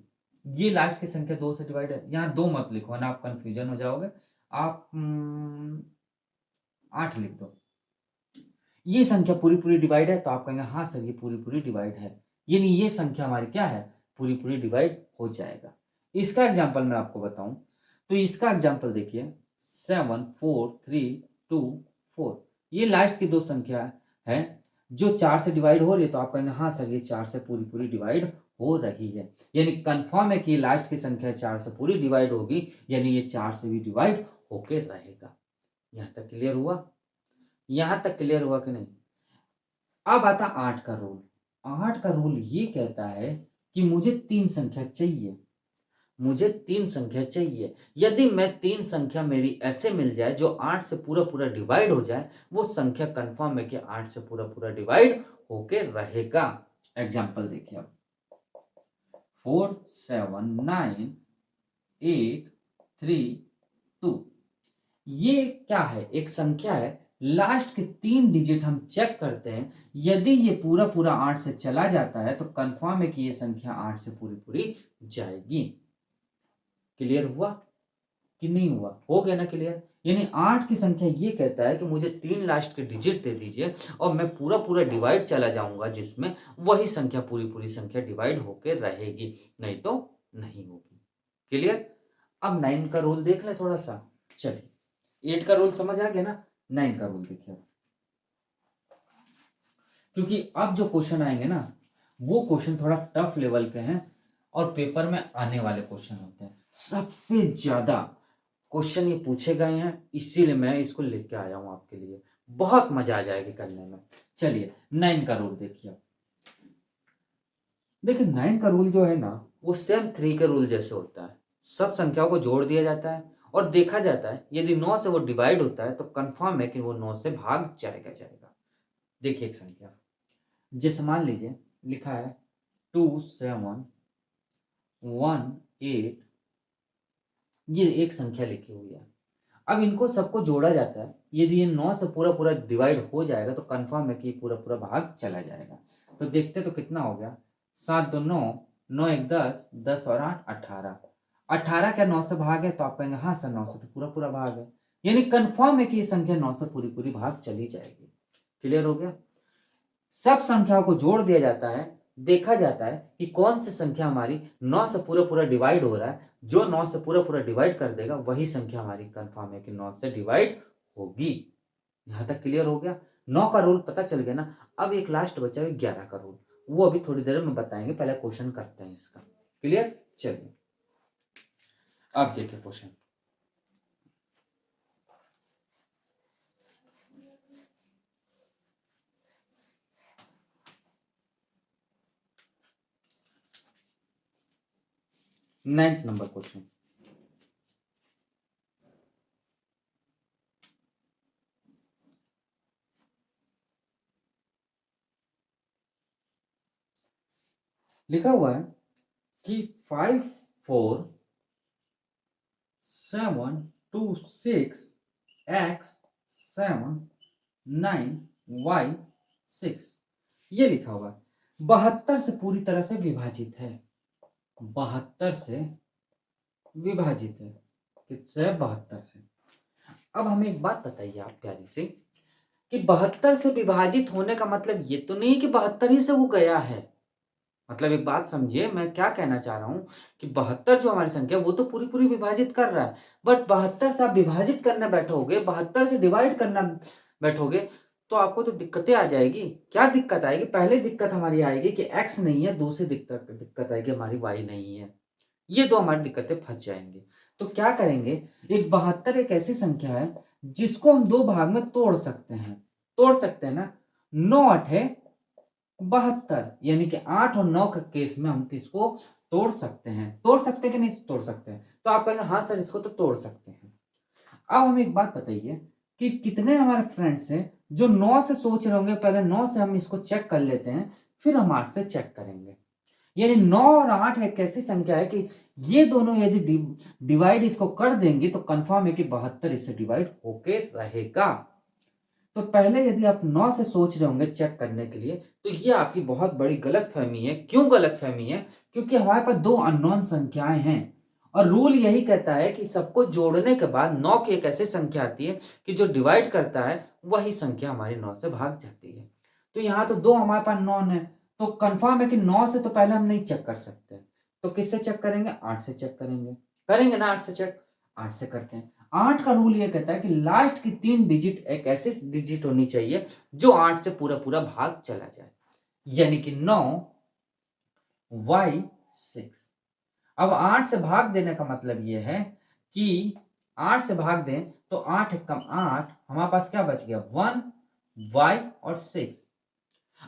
ये लास्ट की संख्या 2 से डिवाइड है। यहाँ 2 मत लिखो वरना आप कंफ्यूजन हो जाओगे। आप 8 लिख दो। ये संख्या पूरी पूरी डिवाइड है, तो आप कहेंगे हाँ सर ये पूरी पूरी डिवाइड है, यानी ये संख्या हमारी क्या है, पूरी पूरी डिवाइड हो जाएगा। इसका एग्जांपल मैं आपको बताऊं, तो इसका एग्जांपल देखिए 74324, ये लास्ट की दो संख्या है जो 4 से डिवाइड हो रही है, तो आप कहेंगे हाँ सर ये 4 से पूरी पूरी डिवाइड हो रही है, यानी कंफर्म है कि ये लास्ट की संख्या 4 से पूरी डिवाइड होगी, यानी ये 4 से भी डिवाइड होके रहेगा। यहाँ तक क्लियर हुआ? यहाँ तक क्लियर हुआ कि नहीं? अब आता 8 का रूल। 8 का रूल ये कहता है कि मुझे 3 संख्या चाहिए, मुझे 3 संख्या चाहिए। यदि मैं 3 संख्या मेरी ऐसे मिल जाए जो 8 से पूरा पूरा डिवाइड हो जाए, वो संख्या कंफर्म है कि 8 से पूरा पूरा डिवाइड होके रहेगा। एग्जांपल देखिए अब 479832, ये क्या है, एक संख्या है। लास्ट के 3 डिजिट हम चेक करते हैं, यदि ये पूरा पूरा 8 से चला जाता है तो कंफर्म है कि ये संख्या 8 से पूरी पूरी जाएगी। क्लियर हुआ कि नहीं हुआ? हो गया ना क्लियर? यानी 8 की संख्या ये कहता है कि मुझे 3 लास्ट के डिजिट दे दीजिए और मैं पूरा पूरा डिवाइड चला जाऊंगा, जिसमें वही संख्या पूरी पूरी संख्या डिवाइड होके रहेगी, नहीं तो नहीं होगी। क्लियर? अब 9 का रूल देख ले थोड़ा सा। चलिए 8 का रूल समझ आ गया ना, 9 का रूल देखिए। क्योंकि अब जो क्वेश्चन आएंगे ना, वो क्वेश्चन थोड़ा टफ लेवल के हैं और पेपर में आने वाले क्वेश्चन होते हैं। सबसे ज्यादा क्वेश्चन ये पूछे गए हैं, इसीलिए मैं इसको लेके आया हूं आपके लिए। बहुत मजा आ जाएगी करने में। चलिए 9 का रूल देखिए। देखिए 9 का रूल जो है ना, वो सेम 3 के रूल जैसे होता है। सब संख्याओं को जोड़ दिया जाता है और देखा जाता है, यदि 9 से वो डिवाइड होता है तो कंफर्म है कि वो 9 से भाग जाएगा। देखिए एक संख्या जैसे मान लीजिए लिखा है 2718, ये एक संख्या लिखी हुई है। अब इनको सबको जोड़ा जाता है, यदि ये 9 से पूरा पूरा डिवाइड हो जाएगा तो कंफर्म है कि पूरा पूरा भाग चला जाएगा। तो देखते तो कितना हो गया, 7 2 9, 9 1 10, 10 और 8 18। 18 क्या 9 से भाग है? तो आप कहेंगे हाँ सर 9 से तो पूरा पूरा भाग है, यानी कंफर्म है कि ये संख्या 9 से पूरी पूरी भाग चली जाएगी। क्लियर हो गया? सब संख्याओं को जोड़ दिया जाता है, देखा जाता है कि कौन सी संख्या हमारी 9 से पूरा पूरा डिवाइड हो रहा है, जो 9 से पूरा पूरा डिवाइड कर देगा वही संख्या हमारी कंफर्म है कि 9 से डिवाइड होगी। यहां तक क्लियर हो गया? 9 का रूल पता चल गया ना। अब एक लास्ट बचा है 11 का रूल, वो अभी थोड़ी देर में बताएंगे, पहले क्वेश्चन करते हैं इसका। क्लियर? चलिए अब देखिए क्वेश्चन। Ninth number question. लिखा हुआ है कि 5 4 7 2 6 x 7 9 y 6 ये लिखा हुआ है। 72 से पूरी तरह से विभाजित है। 72 से विभाजित है। किससे? 72 से। अब हमें एक बात बताइए आप प्यारी से कि 72 से विभाजित होने का मतलब ये तो नहीं कि 72 ही से वो गया है। मतलब एक बात समझिए, मैं क्या कहना चाह रहा हूँ कि 72 जो हमारी संख्या है वो तो पूरी-पूरी विभाजित कर रहा है। बट 72 से आप विभाजित करने बैठोगे, 72 से डिवाइड करना बैठोगे तो आपको तो दिक्कतें आ जाएगी। क्या दिक्कत आएगी? पहली दिक्कत हमारी आएगी कि x नहीं है, दूसरी दिक्कत आएगी हमारी y नहीं है। ये 2 हमारी दिक्कतें फँस जाएँगी। तो क्या करेंगे? एक 72 एक ऐसी संख्या है जिसको हम 2 भाग में तोड़ सकते हैं। तोड़ सकते हैं ना? 9 8 72 यानी कि 8 और 9 के केस में हम इसको तोड़ सकते हैं। तोड़ सकते हैं कि नहीं तोड़ सकते हैं? तो आप कहेंगे हाँ सर इसको तो तोड़ सकते हैं। अब हमें एक बात बताइए कि कितने हमारे फ्रेंड्स हैं जो 9 से सोच रहे होंगे पहले 9 से हम इसको चेक कर लेते हैं, फिर हम 8 से चेक करेंगे। यानी 9 और 8 एक ऐसी संख्या है कि ये दोनों यदि डिवाइड इसको कर देंगे तो कंफर्म है कि 72 इससे डिवाइड होके रहेगा। तो पहले यदि आप 9 से सोच रहे होंगे चेक करने के लिए, तो ये आपकी बहुत बड़ी गलतफ़हमी है। क्यों गलतफ़हमी है? क्योंकि हमारे पास 2 अननोन संख्याएँ हैं और रूल यही कहता है कि सबको जोड़ने के बाद 9 की एक ऐसी संख्या आती है कि जो डिवाइड करता है, वही संख्या हमारी 9 से भाग जाती है। तो यहाँ तो 2 हमारे पास नॉन है, तो कन्फर्म है कि 9 से तो पहले हम नहीं चेक कर सकते। तो किससे चेक करेंगे? 8 से चेक करेंगे। करेंगे ना 8 से चेक? 8 से करते हैं। 8 का रूल ये कहता है कि लास्ट की 3 डिजिट एक ऐसी डिजिट होनी चाहिए जो 8 से पूरा-पूरा भाग चला जाए। यानी कि 9 y 6। अब 8 से भाग देने का मतलब ये है कि 8 से भाग दें तो 8 कम 8 हमारे पास क्या बच गया 1 y और 6।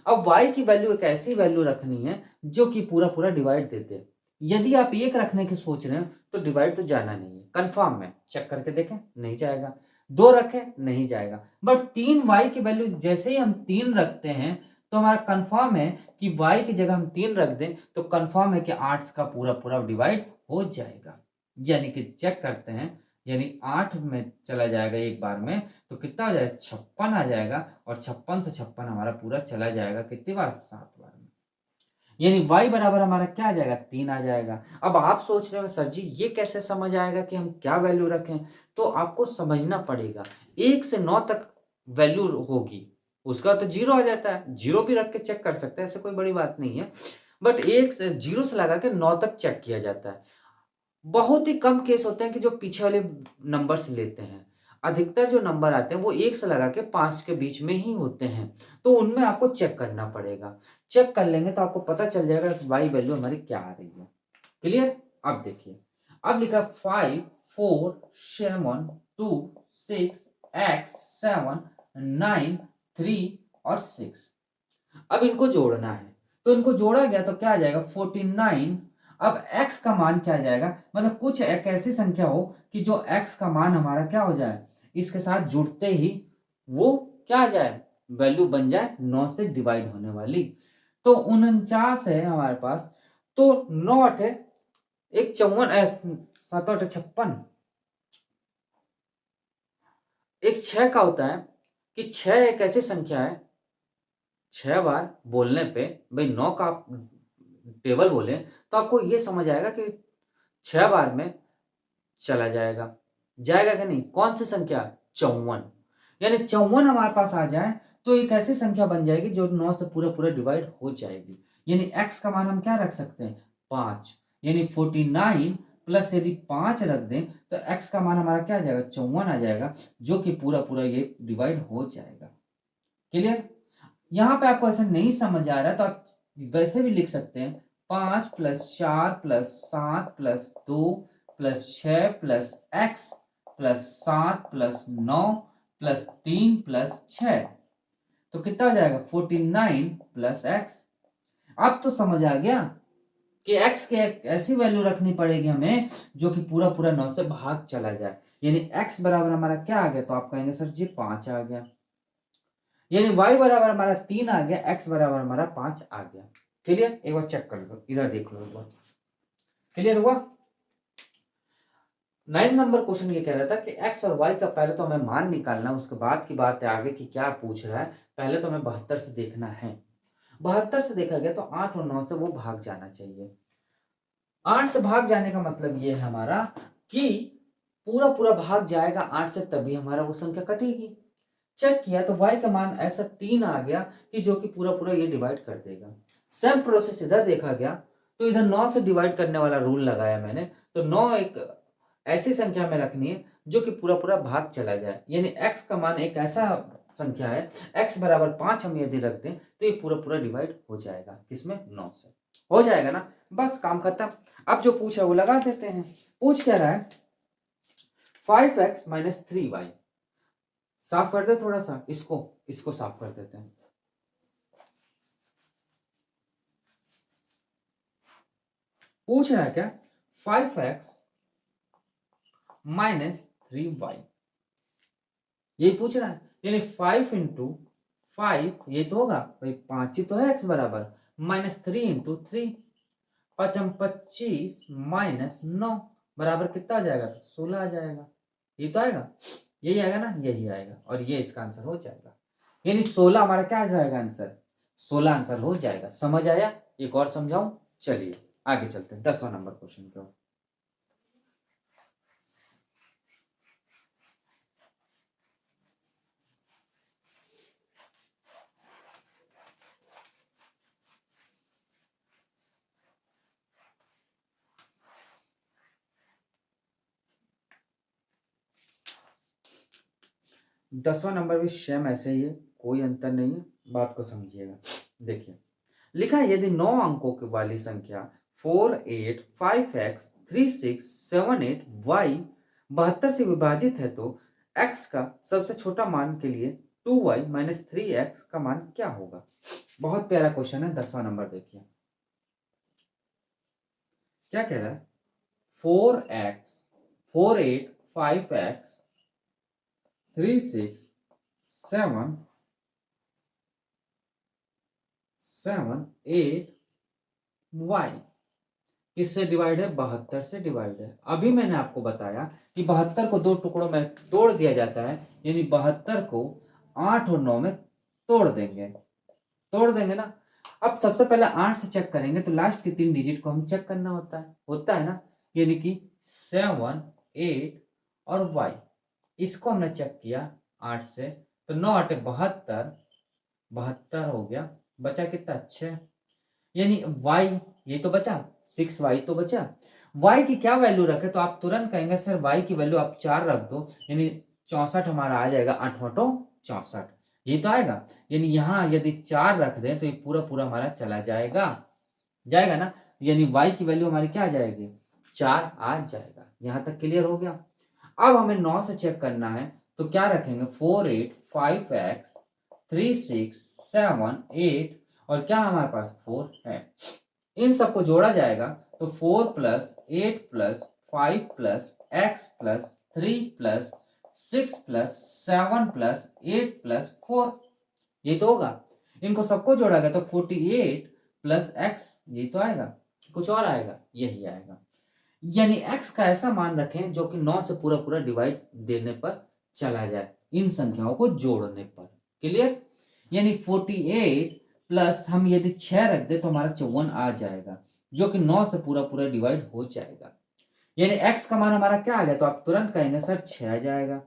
अब y की वैल्यू एक ऐसी वैल्यू रखनी है जो कि पूरा-पूरा डिवाइड दे दे। यदि आप 1 रखने की सोच रहे हैं तो डिवाइड तो जाना नहीं है। कन्फर्म है, चेक करके देखें, नहीं जाएगा। 2 रखें, नहीं जाएगा। बट 3y की वैल्यू जैसे ही हम 3 रखते हैं तो हमारा कन्फर्म है कि y की जगह हम 3 रख दें तो कन्फर्म है कि 8 का पूरा-पूरा डिवाइड हो जाएगा। यानी कि चेक करते हैं, यानी 8 में चला जाएगा एक बार में तो कितना आ जाएगा 56 आ जाएगा और 56 से 56 हमारा पूरा चला जाएगा कितनी बार 7 बार में। यानी y बराबर हमारा क्या आ जाएगा 3 आ जाएगा। अब आप सोच रहे हो सर जी ये कैसे समझ आएगा कि हम क्या वैल्यू रखें? तो आपको समझना पड़ेगा 1 से 9 तक वैल्यू होगी, उसका तो 0 आ जाता है, 0 भी रख के चेक कर सकते हैं, ऐसे कोई बड़ी बात नहीं है। बट 1 से 0 से लगा के 9 तक चेक किया जाता है। बहुत ही कम केस होते हैं कि जो पीछे वाले नंबर्स लेते हैं। अधिकतर जो नंबर आते हैं वो 1 से लगा के 5 के बीच में ही होते हैं। तो उनमें आपको चेक करना पड़ेगा। चेक कर लेंगे तो आपको पता चल जाएगा कि वाई वैल्यू हमारी क्या आ रही है। क्लियर? अब देखिए, अब लिखा 5 4 7 2 6 x 7 9 3 और 6। अब इनको जोड़ना है, तो इनको जोड़ा गया तो क्या आ जाएगा 49। अब x का मान क्या आ जाएगा? मतलब कुछ एक ऐसी संख्या हो कि जो x का मान हमारा क्या हो जाए, इसके साथ जुड़ते ही वो क्या आ जाए, वैल्यू बन जाए 9 से डिवाइड होने वाली। तो 49 है हमारे पास, तो 9 8 एक 54 7 8 56। एक 6 का होता है कि 6 एक ऐसी संख्या है 6 बार बोलने पे भई 9 का आप टेबल बोलें तो आपको ये समझ आएगा कि 6 बार में चला जाएगा। जाएगा कि नहीं? कौन-सी संख्या? 54। यानी 54 हमारे पास आ जाए तो एक ऐसी संख्या बन जाएगी जो 9 से पूरा-पूरा डिवाइड हो जाएगी। यानी x का मान हम क्या रख सकते हैं? 5। यानी 49 प्लस यदि 5 रख दें तो x का मान हमारा क्या आ जाएगा? 54 आ जाएगा जो कि पूरा-पूरा ये डिवाइड हो जाएगा। क्लियर? यहाँ पे आपको ऐसा नहीं समझ आ रहा है तो आप वैसे भी लिख सकते हैं 5 plus 4 plus 7 plus 2 plus 6 plus x plus 7 plus 9 plus 3 plus 6। तो कितना हो जाएगा 49 प्लस x। अब तो समझ आ गया कि x के एक ऐसी वैल्यू रखनी पड़ेगी हमें जो कि पूरा-पूरा 9 से भाग चला जाए। यानी x बराबर हमारा क्या आ गया? तो आप कहेंगे सर जी 5 आ गया। यानी y बराबर हमारा 3 आ गया, x बराबर हमारा 5 आ गया। क्लियर? एक बार चेक कर लो, इधर देख लो एक बार। क्लियर हुआ? 9 नंबर क्वेश्चन ये कह रहा था कि x और y का पहले तो हमें मान निकालना, उसके बाद की बात है आगे की क्या पूछ रहा है। पहले तो हमें 72 से देखना है। 72 से देखा गया तो 8 और 9 से वो भाग जाना चाहिए। 8 से भाग जाने का मतलब ये है हमारा कि पूरा पूरा भाग जाएगा 8 से, तभी हमारा वो संख्या कटेगी। चेक किया तो y का मान ऐसा 3 आ गया कि जो कि पूरा पूरा ये डिवाइड कर देगा। सेम प्रोसेस इधर देखा गया तो इधर 9 से डिवाइड करने वाला रूल लगाया मैंने। तो 9 एक ऐसी संख्या में रखनी है जो कि पूरा पूरा भाग चला जाए, यानी x का मान एक ऐसा संख्या है, x बराबर 5 हम यदि रख दें तो ये पूरा पूरा डिवाइड हो जाएगा। किसमें? 9 से। हो जाएगा ना, बस काम खत्म। अब जो पूछा वो लगा देते हैं। पूछ क्या रहा है? 5x minus 3y। साफ कर दे थोड़ा सा, इसको साफ कर देते हैं। पूछ रहा है क्या? 5x माइनस 3y, यही पूछ रहा है। यानी 5 इंटू 5 ये तो होगा भाई, 5 ही तो है x बराबर, माइनस 3 इंटू 3, 25 माइनस 9 बराबर कितना आ जाएगा? 16 आ जाएगा। ये तो आएगा, यही आएगा ना, यही आएगा, और ये इसका आंसर हो जाएगा। यानी 16 हमारा क्या आ जाएगा आंसर? 16 आंसर हो जाएगा। समझ आया? एक और समझाऊं? चलिए आगे चलते हैं 10वां नंबर क्वेश्चन की ओर। 10वां नंबर भी सेम ऐसे ही है, कोई अंतर नहीं है, बात को समझिएगा। देखिए लिखा है, यदि 9 अंकों की वाली संख्या 4, 8, 5x, 3, 6, 7, 8, y 72 से विभाजित है तो x का सबसे छोटा मान के लिए 2y माइनस 3x का मान क्या होगा? बहुत प्यारा क्वेश्चन है। 10वां नंबर देखिए क्या कह रहा है? 4x, 4, 8, 5x, 3, 6, 7, 8 y किससे डिवाइड है? 72 से डिवाइड है। अभी मैंने आपको बताया कि 72 को 2 टुकड़ों में तोड़ दिया जाता है, यानी 72 को 8 और 9 में तोड़ देंगे ना। अब सबसे पहले 8 से चेक करेंगे तो लास्ट के 3 डिजिट को हम चेक करना होता है ना, यानी कि 7, 8 और y। इसको हमने चेक किया 8 से, तो 9 8 72, 72 हो गया, बचा कितना? 6। यानी y ये तो बचा, 6y तो बचा। y की क्या वैल्यू रखे? तो आप तुरंत कहेंगे सर y की वैल्यू आप 4 रख दो, यानी 64 हमारा आ जाएगा। 8 8 64 ये तो आएगा। यानी यहाँ यदि 4 रख दें तो ये पूरा पूरा हमारा चला जाएगा ना। यानी y की वैल्यू हमारी क्या आ जाएगी? 4 आ जाएगा। यहाँ तक क्लियर हो गया? अब हमें 9 से चेक करना है तो क्या रखेंगे? 4, 8, 5x, 3, 6, 7, 8 और क्या हमारे पास? 4 है। इन सबको जोड़ा जाएगा तो 4 plus 8 plus 5 plus x plus 3 plus 6 plus 7 plus 8 plus 4 ये तो होगा। इनको सबको जोड़ा गया तो 48 प्लस x ये तो आएगा, कुछ और आएगा? यही आएगा। यानी x का ऐसा मान रखें जो कि 9 से पूरा पूरा डिवाइड देने पर चला जाए, इन संख्याओं को जोड़ने पर। क्लियर? यानी 48 प्लस हम यदि 6 रख दे तो हमारा 54 आ जाएगा, जो कि 9 से पूरा पूरा डिवाइड हो जाएगा। यानी x का मान हमारा क्या आ गया? तो आप तुरंत कहेंगे सर 6 आ जाएगा।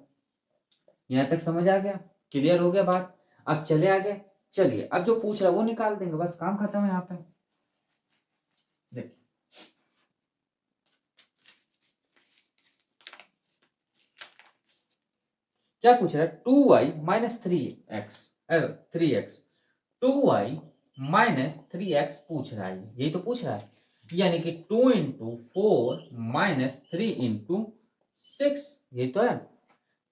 यहां तक समझ आ गया? क्लियर हो गया बात? अब चले आगे। चलिए अब जो पूछ रहा है वो निकाल देंगे, बस काम खत्म है। यहाँ पे देखिए क्या पूछ रहा है? 2y minus 3x 2y minus 3x पूछ रहा है, यही तो पूछ रहा है। यानी कि 2 इंटू 4 माइनस 3 इंटू 6 ये तो है।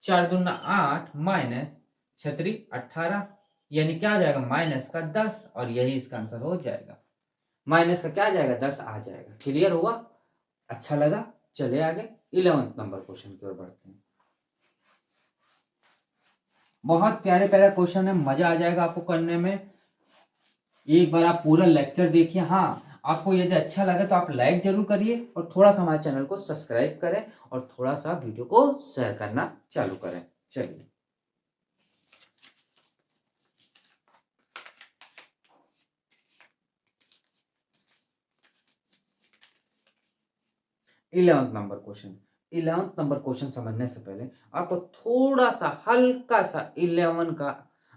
4 दूना 8 माइनस 6 18, यानी क्या आ जाएगा? माइनस का 10, और यही इसका आंसर हो जाएगा। माइनस का क्या आ जाएगा? 10 आ जाएगा। क्लियर हुआ? अच्छा लगा? चले आगे 11 नंबर क्वेश्चन की ओर बढ़ते हैं। बहुत प्यारे प्यारे क्वेश्चन है, मजा आ जाएगा आपको करने में। एक बार आप पूरा लेक्चर देखिए। हाँ, आपको यदि अच्छा लगे तो आप लाइक जरूर करिए और थोड़ा सा हमारे चैनल को सब्सक्राइब करें और थोड़ा सा वीडियो को शेयर करना चालू करें। चलिए, इलेवंथ नंबर क्वेश्चन समझने से पहले आपको थोड़ा सा हल्का सा 11 का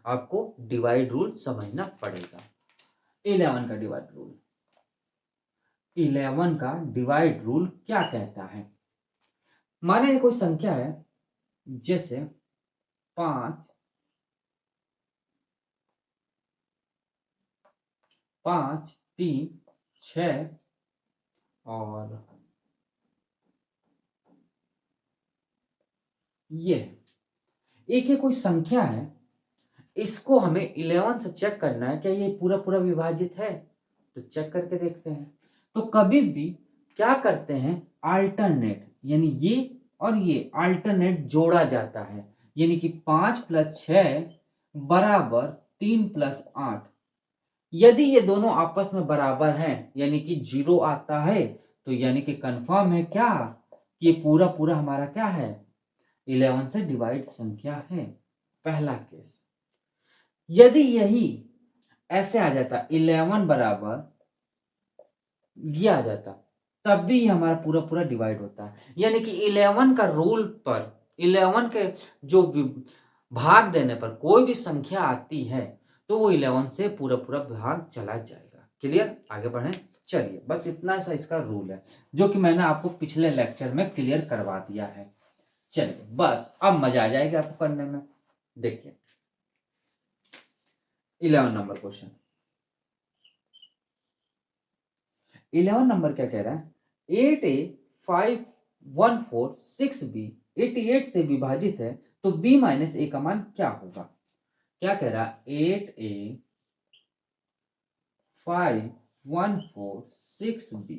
आपको डिवाइड रूल समझना पड़ेगा। 11 का डिवाइड रूल, 11 का डिवाइड रूल क्या कहता है? माने ये कोई संख्या है, जैसे 5, 5, 3, 6 और ये एक कोई संख्या है, इसको हमें 11 से चेक करना है क्या ये पूरा पूरा विभाजित है, तो चेक करके देखते हैं। तो कभी भी क्या करते हैं, अल्टरनेट, यानी ये और ये अल्टरनेट जोड़ा जाता है, यानी कि 5 + 6 बराबर 3 + 8। यदि ये दोनों आपस में बराबर हैं, यानी कि 0 आता है, तो यानी कि कंफर्म है क्या कि ये पूरा पूरा हमारा क्या है, 11 से डिवाइड संख्या है। पहला केस। यदि यही ऐसे आ जाता 11 बराबर ये आ जाता, तब भी हमारा पूरा पूरा डिवाइड होता है। यानी कि 11 का रूल पर 11 के जो भाग देने पर कोई भी संख्या आती है तो वो 11 से पूरा पूरा भाग चला जाएगा। क्लियर? आगे बढ़ें। चलिए, बस इतना सा इसका रूल है जो कि मैंने आपको पिछले लेक्चर में क्लियर करवा दिया है। चलिए, बस अब मजा आ जाएगा आपको करने में। देखिए 11 नंबर क्वेश्चन, 11 नंबर क्या कह रहा है, 8a 514 6b 88 से विभाजित है तो b माइनस a का मान क्या होगा? क्या कह रहा है, 8a 514 6b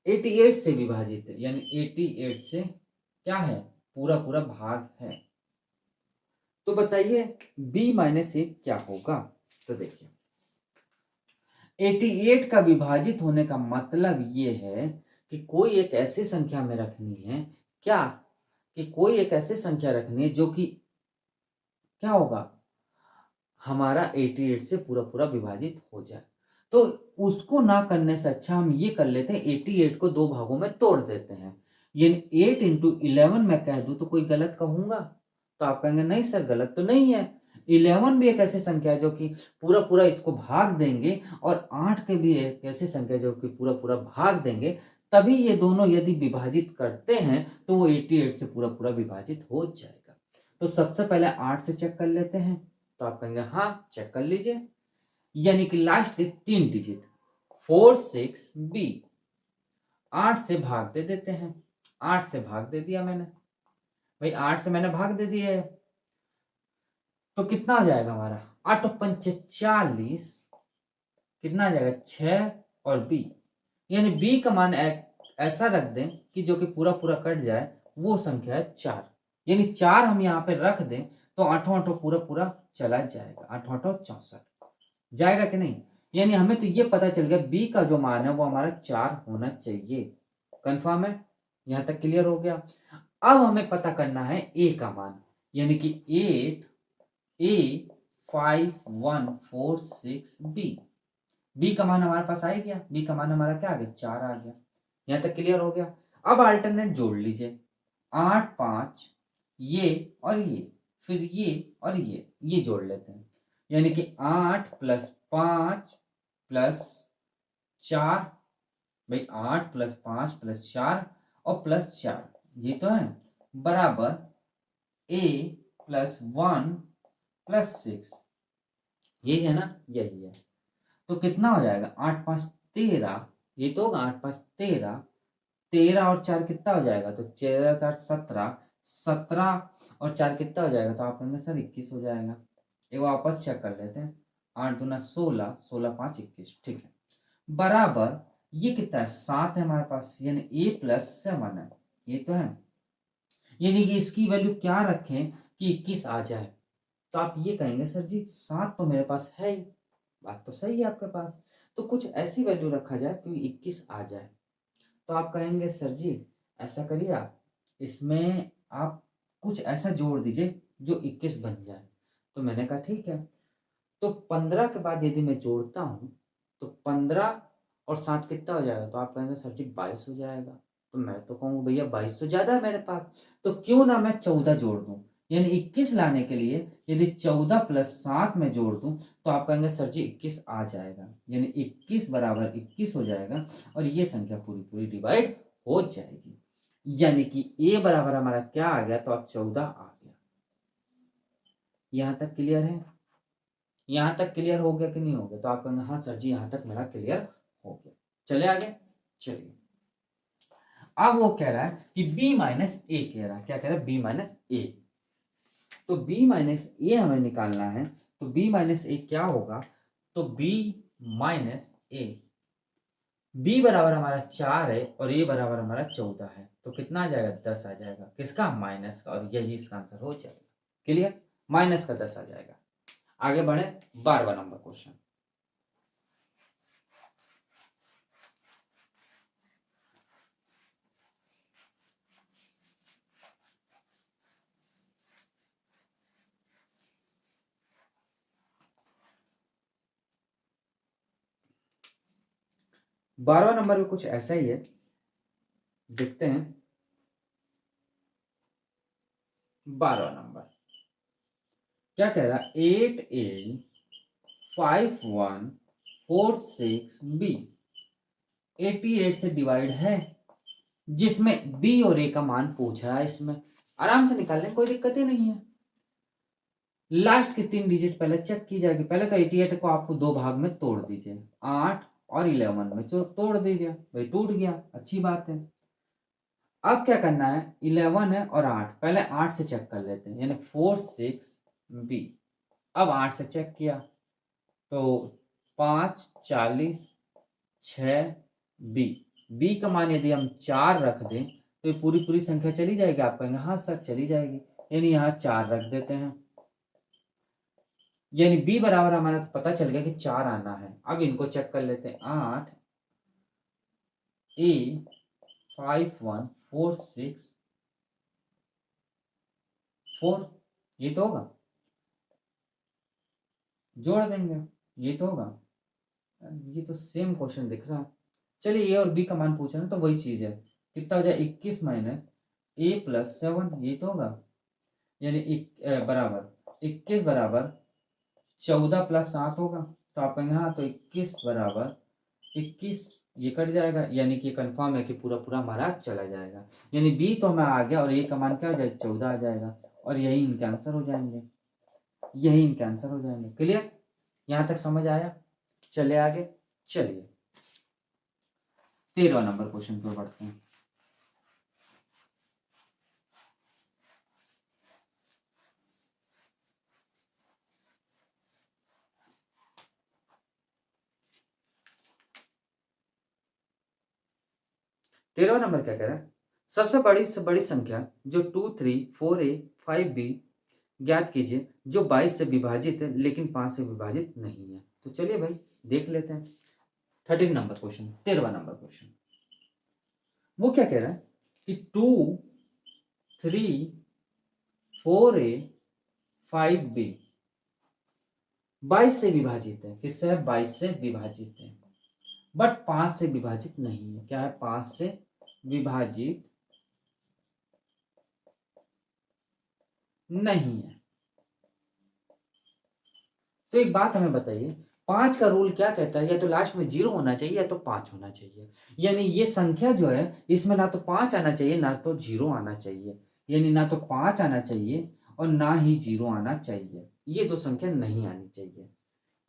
88 से विभाजित है, यानी 88 से क्या है, पूरा पूरा भाग है। तो बताइए b माइनस a क्या होगा? तो देखिए 88 का विभाजित होने का मतलब ये है कि कोई एक ऐसी संख्या में रखनी है, क्या कि कोई एक ऐसी संख्या रखनी है जो कि क्या होगा, हमारा 88 से पूरा पूरा विभाजित हो जाए। तो उसको ना करने से अच्छा हम ये कर लेते हैं, 88 को दो भागों में तोड़ देते हैं। यानी 8 × 11 मैं कह दूं तो कोई गलत कहूंगा? तो आप कहेंगे नहीं सर, गलत तो नहीं है। 11 भी एक ऐसी संख्या है जो कि पूरा पूरा इसको भाग देंगे, और 8 के भी एक ऐसी संख्या जो कि पूरा पूरा भाग देंगे, तभी ये दोनों यदि विभाजित करते हैं तो वो 88 से पूरा पूरा विभाजित हो जाएगा। तो सबसे पहले 8 से चेक कर लेते हैं। तो आप कहेंगे हाँ, चेक कर लीजिए। यानी कि लास्ट के 3 डिजिट 4 6 b 8 से भाग दे देते हैं। 8 से भाग दे दिया मैंने, भाई 8 से मैंने भाग दे दिया है, तो कितना हो जाएगा हमारा, 8 × 5 = 40, कितना आ जाएगा 6 और b, यानी b का मान ऐसा रख दें कि जो कि पूरा पूरा कट जाए, वो संख्या है 4। यानी 4 हम यहाँ पे रख दें तो 8 8 पूरा पूरा चला जाएगा, 8 8 64 जाएगा कि नहीं? यानी हमें तो ये पता चल गया b का जो मान है वो हमारा 4 होना चाहिए। कंफर्म है? यहाँ तक क्लियर हो गया। अब हमें पता करना है a का मान, यानी कि 8a 514 6b, b का मान हमारे पास आ ही गया। b का मान हमारा क्या आ गया, 4 आ गया। यहाँ तक क्लियर हो गया। अब अल्टरनेट जोड़ लीजिए, 8 5 ये और ये, फिर ये और ये जोड़ लेते हैं, यानी कि 8 + 5 + 4, भाई 8 + 5 + 4 और +4, ये तो है, बराबर a + 1 + 6, यही है ना, यही है। तो कितना हो जाएगा, 8 5 13, ये तो होगा 8 5 13, 13 और 4 कितना हो जाएगा, तो 13 4 17, 17 और 4 कितना हो जाएगा, तो आप कहेंगे सर 21 हो जाएगा। एक वापस चेक कर लेते हैं, 8 दूना 16, 16 5 21, ठीक है, बराबर ये कितना है, 7 है हमारे पास, यानी a + 7 है, ये तो है। यानी कि इसकी वैल्यू क्या रखें कि 21 आ जाए, तो आप ये कहेंगे सर जी 7 तो मेरे पास है ही, बात तो सही है आपके पास। तो कुछ ऐसी वैल्यू रखा जाए कि 21 आ जाए। तो आप कहेंगे सर जी ऐसा करिए आप, इसमें आप कुछ ऐसा जोड़ दीजिए जो 21 बन जाए। तो मैंने कहा ठीक है। तो 15 के बाद यदि मैं जोड़ता हूँ, तो 15 और 7 कितना हो जाएगा? तो आप कहेंगे सर जी 22 हो जाएगा। तो मैं तो कहूँगा भैया 22 तो ज़्यादा है मेरे पास, तो क्यों ना मैं 14 जोड़ दूँ? यानी 21 लाने के लिए यदि 14 प्लस 7 मैं जोड़ दूँ, तो आप कहेंगे सर जी 21 आ जाएगा। यानी 21 बराबर 21 हो जाएगा और ये संख्या पूरी-पूरी डिवाइड हो जाएगी। यानी कि a बराबर हमारा क्या आ गया? तो अब 14 आ गया। यहाँ तक क्लियर है? यहाँ तक क्लियर हो गया कि नहीं हो गया? तो आप कहेंगे हाँ सर जी यहाँ तक मेरा क्लियर हो गया। चले आगे? चलिए। अब वो कह रहा है कि b माइनस ए कह रहा है। क्या कह रहा है? b माइनस ए। तो b माइनस ए हमें निकालना है। तो b माइनस ए क्या होगा? तो b माइनस ए, b बराबर हमारा 4 है और a बराबर हमारा 14 है। तो कितना आ जाएगा? 10 आ जाएगा। किसका? माइनस का। और यही इसका आंसर हो जाएगा। क्लियर? माइनस का 10 आ जाएगा। आगे बढ़े 12वां नंबर क्वेश्चन। बारहवां नंबर भी कुछ ऐसा ही है, देखते हैं। 12वां नंबर क्या कह रहा है? 8a5146b 88 से डिवाइड है, जिसमें b और a का मान पूछ रहा है। इसमें आराम से निकाल लें, कोई दिक्कत ही नहीं है। लास्ट के 3 डिजिट पहले चेक की जाएगी। पहले तो 88 को आपको दो भाग में तोड़ दीजिए, 8 और 11 में जो तोड़ दीजिए, भाई टूट गया, अच्छी बात है। अब क्या करना है? 11 है और 8, पहले 8 से चेक कर लेते हैं, यानी 46b। अब 8 से चेक किया तो 5 40 6 बी, बी का मान यदि हम 4 रख दें तो ये पूरी पूरी संख्या चली जाएगी। आप कहेंगे हाँ सर चली जाएगी, यानी यहाँ 4 रख देते हैं। यानी बी बराबर हमारा पता चल गया कि 4 आना है। अब इनको चेक कर लेते हैं। 8 ए 5146 4, ये तो होगा, जोड़ देंगे, ये तो होगा। ये तो सेम क्वेश्चन दिख रहा है। चलिए ए और बी का मान पूछा ना, तो वही चीज है। कितना हो जाए? 21 माइनस ए प्लस 7, ये तो होगा। यानी बराबर 21 बराबर 14 प्लस 7 होगा। तो आप कहेंगे हाँ, तो 21 बराबर 21, ये कट जाएगा, यानी कि कंफर्म है कि पूरा पूरा हमारा चला जाएगा। यानी बी तो हमें आ गया और ए का मान क्या हो जाएगा? 14 आ जाएगा। और यही इनके आंसर हो जाएंगे, यही इनके आंसर हो जाएंगे। क्लियर? यहाँ तक समझ आया? चले आगे। चलिए 13वां नंबर क्वेश्चन पर बढ़ते हैं। तेरहवां नंबर क्या कह रहा है? सबसे बड़ी से बड़ी संख्या जो 2 3 4 ए 5 बी ज्ञात कीजिए जो 22 से विभाजित है लेकिन 5 से विभाजित नहीं है। तो चलिए भाई देख लेते हैं। 13 नंबर क्वेश्चन, 13वां नंबर क्वेश्चन। वो क्या कह रहा है कि 2 3 4 ए 5 बी 22 से विभाजित है। किससे है? 22 से विभाजित है, बट 5 से विभाजित नहीं है। क्या है? 5 से विभाजित नहीं है। तो एक बात हमें बताइए, 5 का रूल क्या कहता है? या तो लास्ट में 0 होना चाहिए या तो 5 होना चाहिए। यानी ये संख्या जो है इसमें ना तो 5 आना चाहिए ना तो 0 आना चाहिए। यानी ना तो 5 आना चाहिए और ना ही 0 आना चाहिए। ये दो संख्या नहीं आनी चाहिए।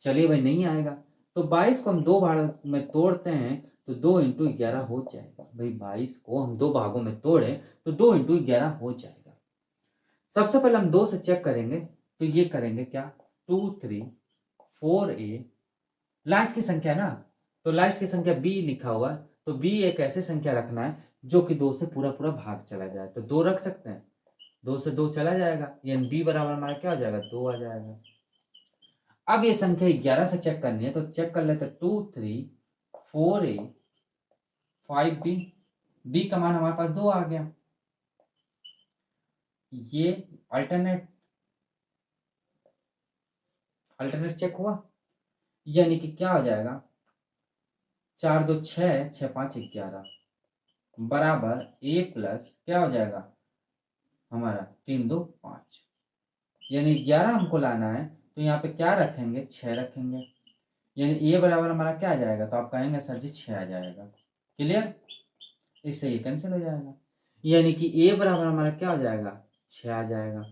चलिए भाई नहीं आएगा, तो 22 को हम दो भाग में तोड़ते हैं तो 2 इंटू 11 हो जाएगा। भाई 22 को हम दो भागों में तोड़े तो 2 इंटू 11 हो जाएगा। सबसे पहले हम 2 से चेक करेंगे, तो ये करेंगे क्या? 2 3 4 ए, लास्ट की संख्या ना, तो लास्ट की संख्या b लिखा हुआ है, तो b एक ऐसी संख्या रखना है जो कि 2 से पूरा पूरा भाग चला जाए। तो 2 रख सकते हैं, 2 से 2 चला जाएगा, यानी b बराबर हमारा क्या हो जाएगा? 2 आ जाएगा। अब ये संख्या 11 से चेक करनी है तो चेक कर लेते 2 3 4 A 5 B। बी का मान हमारे पास 2 आ गया। ये अल्टरनेट चेक हुआ, यानी कि क्या हो जाएगा 4 2 6 6 5 11 बराबर A प्लस क्या हो जाएगा हमारा 3 2 5, यानी 11 हमको लाना है तो यहाँ पे क्या रखेंगे 6 रखेंगे, यानी ए बराबर हमारा क्या आ जाएगा, तो आप कहेंगे सर जी 6 आ जाएगा। क्लियर, इससे ये कैंसिल हो जाएगा, यानी कि ए बराबर हमारा क्या हो जाएगा 6 आ जाएगा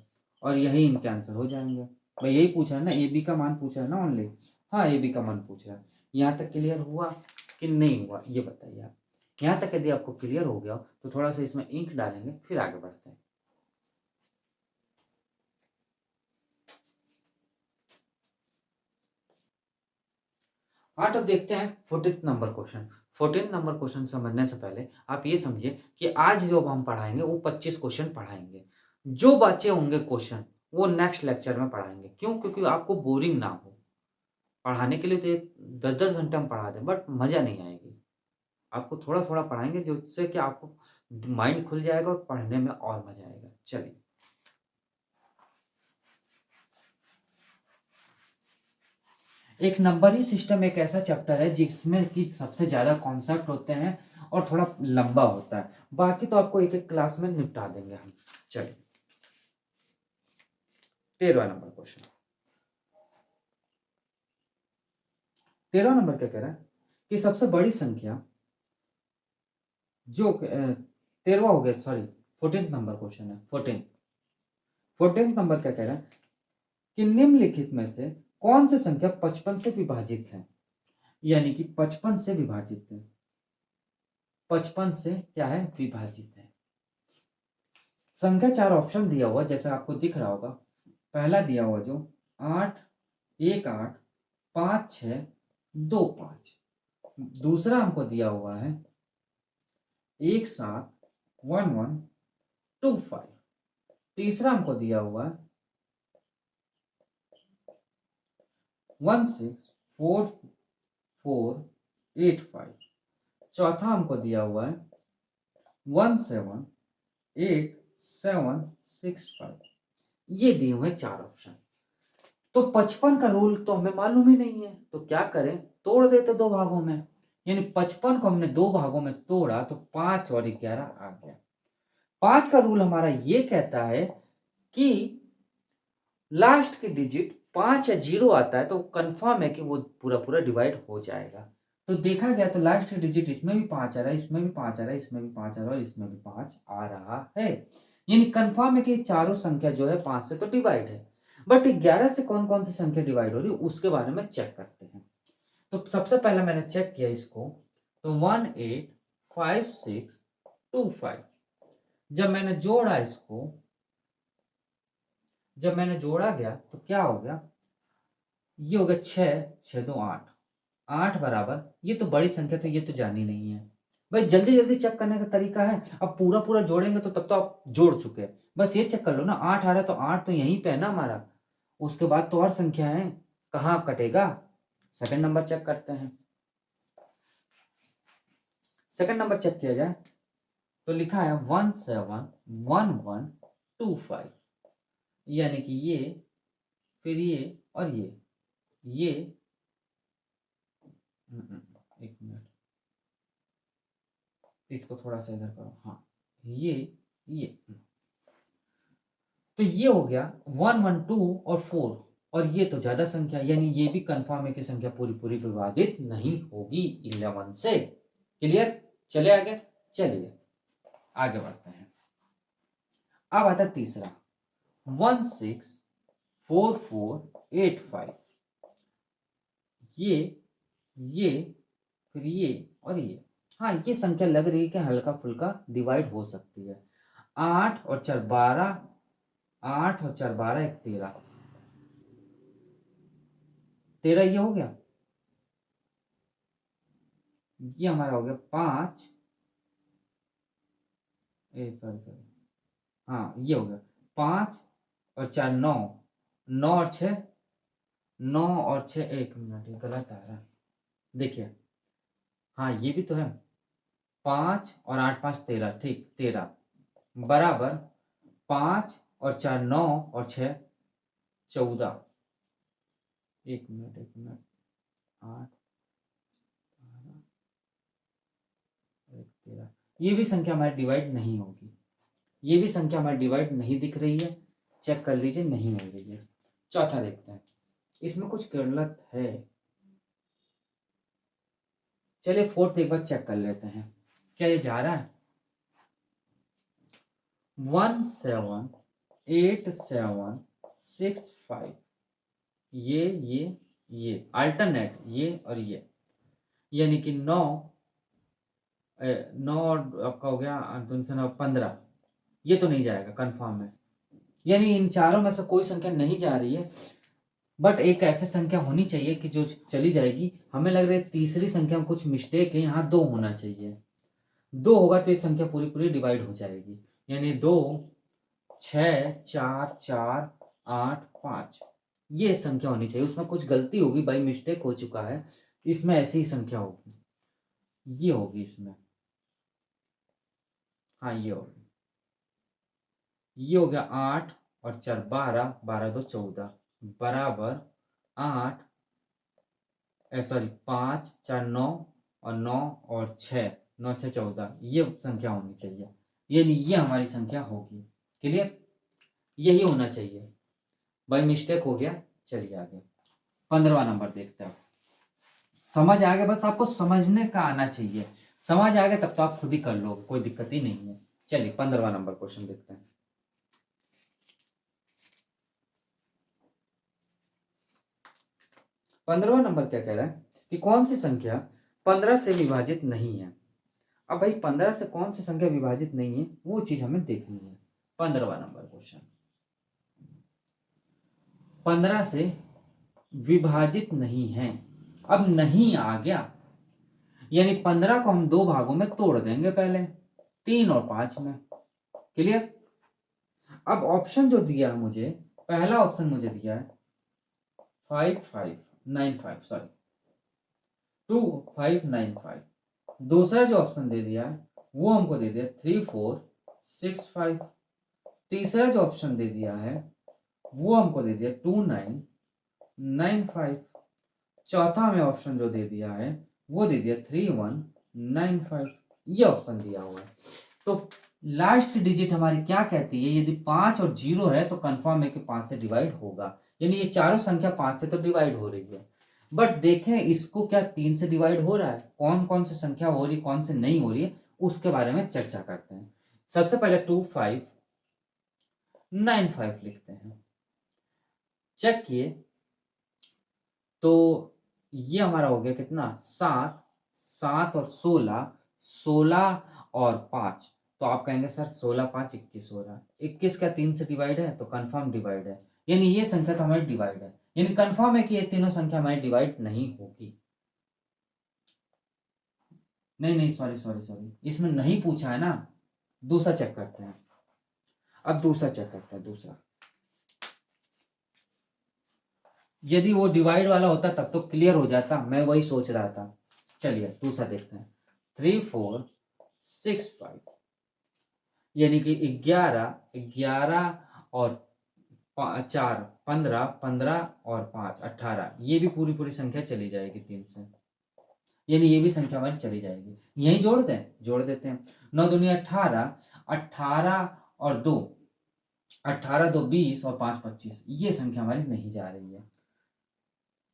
और यही इनके आंसर हो जाएंगे। भाई यही पूछा है ना, ए बी का मान पूछा है ना ओनली। हाँ ए बी का मान पूछा है। यहाँ तक क्लियर हुआ कि नहीं हुआ ये बताइए आप। यहाँ तक यदि आपको क्लियर हो गया तो थोड़ा सा इसमें इंक डालेंगे फिर आगे बढ़ते हैं। हाँ तो देखते हैं 14th number question. 14th number question समझने से पहले आप ये समझिए कि आज जो हम पढ़ाएंगे वो 25 क्वेश्चन पढ़ाएंगे। जो बचे होंगे क्वेश्चन वो नेक्स्ट लेक्चर में पढ़ाएंगे। क्यों? क्योंकि आपको बोरिंग ना हो। पढ़ाने के लिए तो ये 10-10 घंटे हम पढ़ा दें बट मज़ा नहीं आएगी। आपको थोड़ा-थोड़ा पढ़ाएंगे जिससे कि आपको माइंड खुल जाएगा और पढ़ने में और मज़ा आएगा। चलिए। एक नंबरिंग सिस्टम एक ऐसा चैप्टर है जिसमें कि सबसे ज़्यादा कॉन्सेप्ट होते हैं और थोड़ा लंबा होता है। बाकी तो आपको एक-एक क्लास में निपटा देंगे हम। चलिए 13वां नंबर क्वेश्चन। 13वां नंबर क्या कह रहा है कि सबसे बड़ी संख्या जो 13वां हो गया सॉरी 14th नंबर क्वेश्चन है 14th नंबर क्या कह रहा है कि निम्नलिखित में से कौन सी संख्या 55 से विभाजित है, यानी कि 55 से विभाजित है। 55 से क्या है विभाजित है। संख्या 4 ऑप्शन दिया हुआ जैसा आपको दिख रहा होगा। पहला दिया हुआ जो 8 1 8 5 6 2 5। दूसरा हमको दिया हुआ है 1 7 1 1 2 5। तीसरा हमको दिया हुआ है 1 6 4 4 8 5। चौथा हमको दिया हुआ है 1 7 8 7 6 5। ये दिए हुए 4 ऑप्शन। तो 55 का रूल तो हमें मालूम ही नहीं है तो क्या करें, तोड़ देते 2 भागों में। यानी 55 को हमने 2 भागों में तोड़ा तो 5 और 11 आ गया। 5 का रूल हमारा ये कहता है कि लास्ट की डिजिट 5 या 0 आता है तो कंफर्म है कि वो पूरा डिवाइड हो जाएगा। तो देखा गया तो लास्ट की डिजिट इसमें भी 5 आ रहा है, इसमें भी 5 आ रहा है, इसमें भी 5 आ रहा है और इसमें भी 5 आ रहा है। यानी कंफर्म है कि चारों संख्या जो है 5 से तो डिवाइड है। बट 11 से कौन-कौन सी संख्या डिवाइड हो रही है उसके बारे में चेक करते हैं। तो सबसे पहले मैंने चेक किया इसको तो 1 8 5 6 2 5। जब मैंने जोड़ा इसको, जब मैंने जोड़ा गया तो क्या हो गया, ये हो गया 6 6 2 8। 8 बराबर ये तो बड़ी संख्या तो ये तो जानी नहीं है। भाई जल्दी-जल्दी चेक करने का तरीका है। अब पूरा-पूरा जोड़ेंगे तो तब तो आप जोड़ चुके हैं। बस ये चेक कर लो ना 8 आ रहा है तो 8 तो यहीं पे है ना हमारा। उसके बाद तो और संख्या है, कहाँ कटेगा? सेकंड नंबर चेक करते हैं। सेकंड नंबर चेक किया जाए तो लिखा है 1 7 1 1 2 5। यानी कि ये फिर ये और ये एक मिनट इसको थोड़ा सा इधर करो। हाँ ये तो ये हो गया 1 1 2 और 4 और ये तो ज्यादा संख्या, यानी ये भी कंफर्म है कि संख्या पूरी विभाजित नहीं होगी 11 से। क्लियर, चले आगे। चलिए आगे बढ़ते हैं। अब आता है तीसरा 1 6 4 4 8 5। ये फिर ये और ये। हाँ ये संख्या लग रही है कि हल्का फुल्का डिवाइड हो सकती है। 8 और 4 12, 8 और 4 12 एक 13। 13 ये हो गया, ये हमारा हो गया 5 सॉरी हाँ ये हो गया 5 और 4 9, 9 और 6 9 और 6, 1 मिनट, ये गलत आ रहा है। देखिए, हाँ ये भी तो है। 5 और 8 5 13, ठीक 13 बराबर 5 और 4 9 और 6 14। 1 मिनट 1 मिनट, 8 13, ये भी संख्या हमारी डिवाइड नहीं होगी। ये भी संख्या हमारी डिवाइड नहीं दिख रही है, चेक कर लीजिए, नहीं हो रही है। चौथा देखते हैं, इसमें कुछ गलत है। चलिए फोर्थ एक बार चेक कर लेते हैं, क्या ये जा रहा है? 178765, ये अल्टरनेट, ये और ये, यानी कि 9 9 और आपका हो गया 2 से 9 15, ये तो नहीं जाएगा, कंफर्म है। यानी इन चारों में से कोई संख्या नहीं जा रही है, बट एक ऐसी संख्या होनी चाहिए कि जो चली जाएगी। हमें लग रहा है तीसरी संख्या में कुछ मिस्टेक है, यहाँ 2 होना चाहिए। 2 होगा तो ये संख्या पूरी पूरी डिवाइड हो जाएगी, यानी 2 6 4 4 8 5, ये संख्या होनी चाहिए। उसमें कुछ गलती होगी, बाई मिस्टेक हो चुका है, इसमें ऐसी ही संख्या होगी, ये होगी इसमें। हाँ ये होगी, ये हो गया 8 और 4 12, 12 2 14 बराबर 8, सॉरी 5 4 9 और 9 और 6 9 6 14, ये संख्या होनी चाहिए, यानी ये हमारी संख्या होगी। क्लियर, यही होना चाहिए, बाई मिस्टेक हो गया। चलिए आगे 15वां नंबर देखते हैं। समझ आ गया, बस आपको समझने का आना चाहिए। समझ आ गया तब तो आप खुद ही कर लो, कोई दिक्कत ही नहीं है। चलिए 15वां नंबर क्वेश्चन देखते हैं। 15वां नंबर क्या कह रहा है कि कौन सी संख्या 15 से विभाजित नहीं है। अब भाई 15 से कौन सी संख्या विभाजित नहीं है, वो चीज हमें देखनी है। 15वां नंबर क्वेश्चन, 15 से विभाजित नहीं है। अब नहीं आ गया, यानी 15 को हम 2 भागों में तोड़ देंगे, पहले 3 और 5 में। क्लियर, अब ऑप्शन जो दिया है मुझे, पहला ऑप्शन मुझे दिया है 5595, सॉरी 2595। दूसरा जो ऑप्शन दे दिया है वो हमको दे दिया 3465। तीसरा जो ऑप्शन दे दिया है वो हमको दे दिया 2995। चौथा हमें ऑप्शन जो दे दिया है वो दे दिया 3195। ये ऑप्शन दिया हुआ है। तो लास्ट डिजिट हमारी क्या कहती है, यदि 5 और 0 है तो कंफर्म है कि 5 से डिवाइड होगा, यानी ये चारों संख्या 5 से तो डिवाइड हो रही है। बट देखें इसको क्या 3 से डिवाइड हो रहा है, कौन कौन सी संख्या हो रही है, कौन से नहीं हो रही है, उसके बारे में चर्चा करते हैं। सबसे पहले 2595 लिखते हैं, चेक किए तो ये हमारा हो गया कितना, 7 7 और 16, 16 और 5। तो आप कहेंगे सर 16 5 21 हो रहा है, 21 क्या 3 से डिवाइड है, तो कंफर्म डिवाइड है, यानी ये संख्या तो हमारी डिवाइड है, यानी कंफर्म है कि ये तीनों संख्या हमारी डिवाइड नहीं होगी। नहीं नहीं, सॉरी सॉरी सॉरी, इसमें नहीं पूछा है ना, दूसरा चेक करते हैं। अब दूसरा चेक करते हैं, दूसरा यदि वो डिवाइड वाला होता तब तो क्लियर हो जाता, मैं वही सोच रहा था। चलिए दूसरा देखते हैं, 3465, यानी कि 11 11 और 4 15 15 और 5 18, ये भी पूरी पूरी संख्या चली जाएगी 3 से, यानी ये भी संख्या हमारी चली जाएगी। यही जोड़ दें, जोड़ देते हैं। 9 दूनी 18, 18 और 2 18 2 20 और 5 25, ये संख्या हमारी नहीं जा रही है।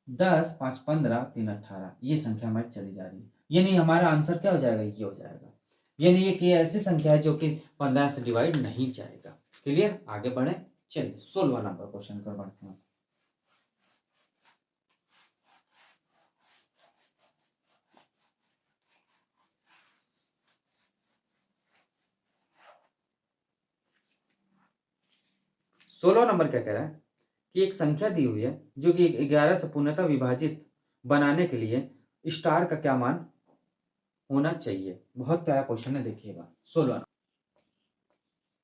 10 5 15 3 18, ये संख्या हमारी चली जा रही है, यानी हमारा आंसर क्या हो जाएगा, ये हो जाएगा। यानी ये ऐसी संख्या है जो कि 15 से डिवाइड नहीं जाएगा। क्लियर, आगे बढ़े। चलिए 16वां नंबर क्वेश्चन कर बढ़ते हैं। सोलह नंबर क्या कह रहा है कि एक संख्या दी हुई है जो कि 11 से पूर्णतः विभाजित बनाने के लिए स्टार का क्या मान होना चाहिए। बहुत प्यारा क्वेश्चन है, देखिएगा 16।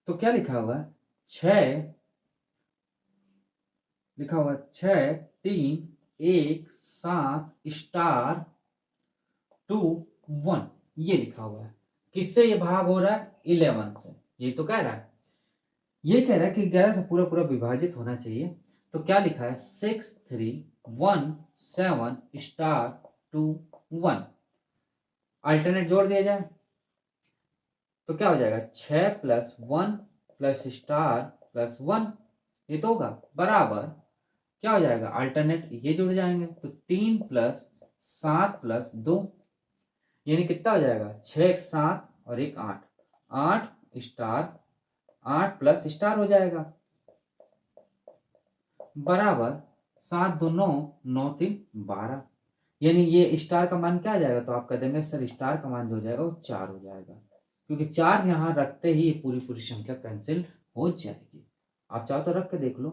तो क्या लिखा हुआ है, 6 लिखा हुआ 6 3 1 7 स्टार 2 1, ये लिखा हुआ है। किससे ये भाग हो रहा है? 11 से। ये तो कह रहा है, ये कह रहा है कि 11 से पूरा पूरा विभाजित होना चाहिए। तो क्या लिखा है? 6 3 1 7 स्टार 2 1। अल्टरनेट जोड़ दिया जाए तो क्या हो जाएगा? 6 प्लस 1 प्लस स्टार प्लस 1, ये तो होगा बराबर क्या हो जाएगा? अल्टरनेट ये जुड़ जाएंगे तो 3 प्लस 7 प्लस 2, यानी कितना हो जाएगा? 6 1 7 और 1 8, 8 स्टार 8 प्लस स्टार हो जाएगा बराबर 7 2 9 9 3 12, यानी ये स्टार का मान क्या आ जाएगा? तो आप कह देंगे सर स्टार का मान जो हो जाएगा वो 4 हो जाएगा, क्योंकि 4 यहाँ रखते ही पूरी पूरी संख्या कैंसिल हो जाएगी। आप चाहो तो रख के देख लो,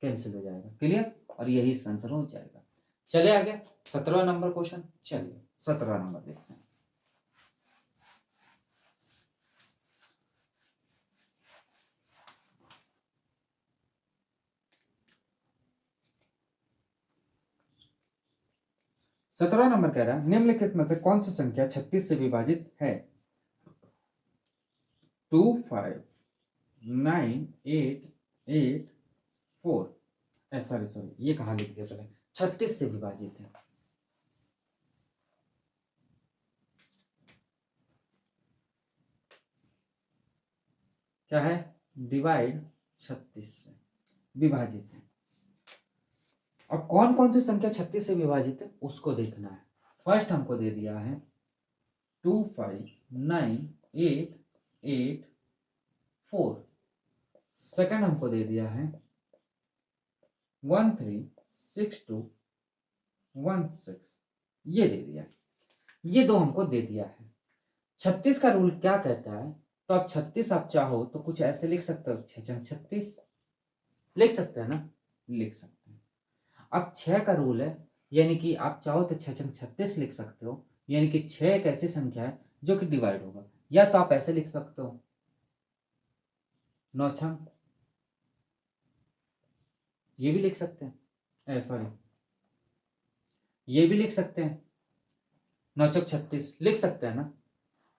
कैंसिल हो जाएगा। क्लियर? और यही इसका आंसर हो जाएगा। चले आगे 17वां नंबर क्वेश्चन। चलिए 17वां नंबर देखते हैं। सत्रहवां नंबर कह रहा है निम्नलिखित में से कौन सी संख्या 36 से विभाजित है? 2 5 9 8 8 4, सॉरी ये कहाँ लिख दिया? पहले 36 से विभाजित है। क्या है? डिवाइड 36 से विभाजित है। अब कौन कौन सी संख्या 36 से विभाजित है उसको देखना है। फर्स्ट हमको दे दिया है 2 5 9 8 8 4। सेकंड हमको दे दिया है 1 3 6 2 1 6, ये दे दिया। ये दो हमको दे दिया है। 36 का रूल क्या कहता है? तो आप 36 आप चाहो तो कुछ ऐसे लिख सकते हो, 6 36 लिख सकते हैं ना? लिख सकते हैं। अब 6 का रूल है, यानी कि आप चाहो तो 6 36 लिख सकते हो, यानी कि 6 एक ऐसी संख्या है जो कि डिवाइड होगा। या तो आप ऐसे लिख सकते हो 9 6, ये भी लिख सकते हैं, सॉरी ये भी लिख सकते हैं, 9 चौक 36 लिख सकते हैं ना?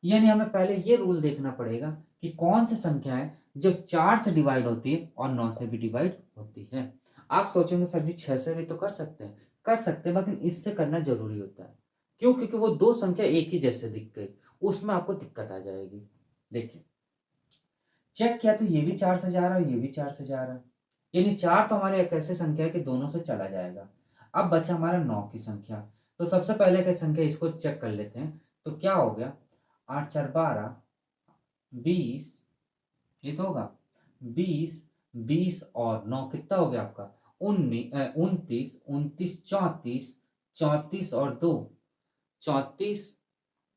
यानी हमें पहले ये रूल देखना पड़ेगा कि कौन सी संख्या है जो 4 से डिवाइड होती है और 9 से भी डिवाइड होती है। आप सोचेंगे सर जी 6 से भी तो कर सकते हैं, लेकिन इससे करना जरूरी होता है। क्यों? क्योंकि वो दो संख्या एक ही जैसे दिख गई, उसमें आपको दिक्कत आ जाएगी। देखिए चेक किया तो ये भी 4 से जा रहा है, ये भी 4 से जा रहा है, यानी 4 तो हमारे एक ऐसे संख्या है कि दोनों से चला जाएगा। अब बचा हमारा 9 की संख्या। तो सबसे पहले की संख्या इसको चेक कर लेते हैं। तो क्या हो गया? 8 4 12 20, ये तो होगा 20 20 और 9 कितना हो गया आपका? 29 29 34 34 और 2 34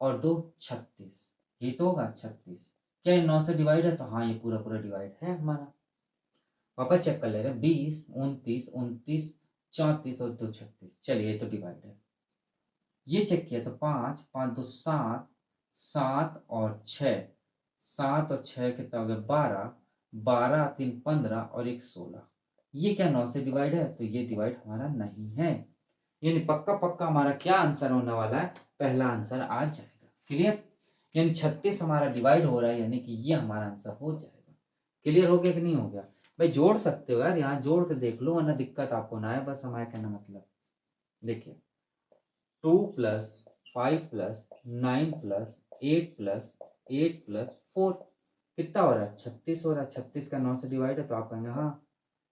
और 2 36, ये तो होगा 36। क्या ये 9 से डिवाइड है? तो हाँ ये पूरा पूरा डिवाइड है हमारा। वापस चेक कर ले रहे हैं 20 29 29 34 और 2 36, चलिए ये तो डिवाइड है। ये चेक किया तो 5 5 2 7 7 और 6, 7 और 6 कितना हो गया? 12 12 3 15 और 1 16। ये क्या 9 से डिवाइड है? तो ये डिवाइड हमारा नहीं है, यानी पक्का पक्का हमारा क्या आंसर होने वाला है? पहला आंसर आ जाएगा। क्लियर? यानी 36 हमारा डिवाइड हो रहा है, यानी कि ये हमारा आंसर हो जाएगा। क्लियर हो गया कि नहीं हो गया? भाई जोड़ सकते हो यार, यहाँ जोड़ के देख लो, वरना दिक्कत आपको ना है, बस हमारा कहना मतलब। देखिए 2 plus 5 plus 9 plus 8 plus 8 plus 4 कितना हो रहा है? 36 हो रहा है। 36 का 9 से डिवाइड है, तो आप कहेंगे हाँ,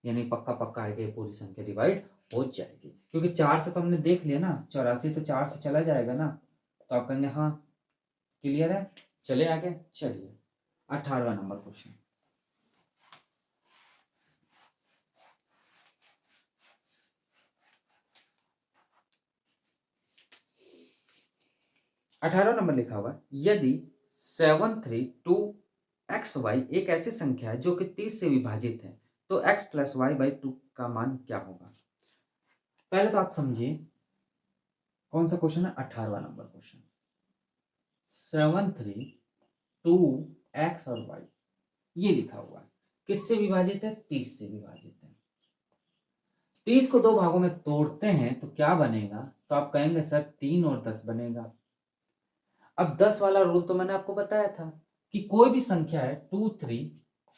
यानी पक्का पक्का है कि ये पूरी संख्या डिवाइड हो जाएगी, क्योंकि 4 से तो हमने देख लिया ना, 84 तो 4 से चला जाएगा ना, तो आप कहेंगे हाँ। क्लियर है? चले आगे। चलिए 18वां नंबर क्वेश्चन। 18 नंबर लिखा हुआ है यदि 732xy एक ऐसी संख्या है जो कि 30 से विभाजित है, तो x प्लस वाई बाई 2 का मान क्या होगा? पहले तो आप समझिए कौन सा क्वेश्चन है? 18वां नंबर क्वेश्चन। 732x और y ये लिखा हुआ है, किससे विभाजित है? 30 से विभाजित है। 30 को 2 भागों में तोड़ते हैं तो क्या बनेगा? तो आप कहेंगे सर 3 और 10 बनेगा। अब 10 वाला रूल तो मैंने आपको बताया था कि कोई भी संख्या है 2, 3,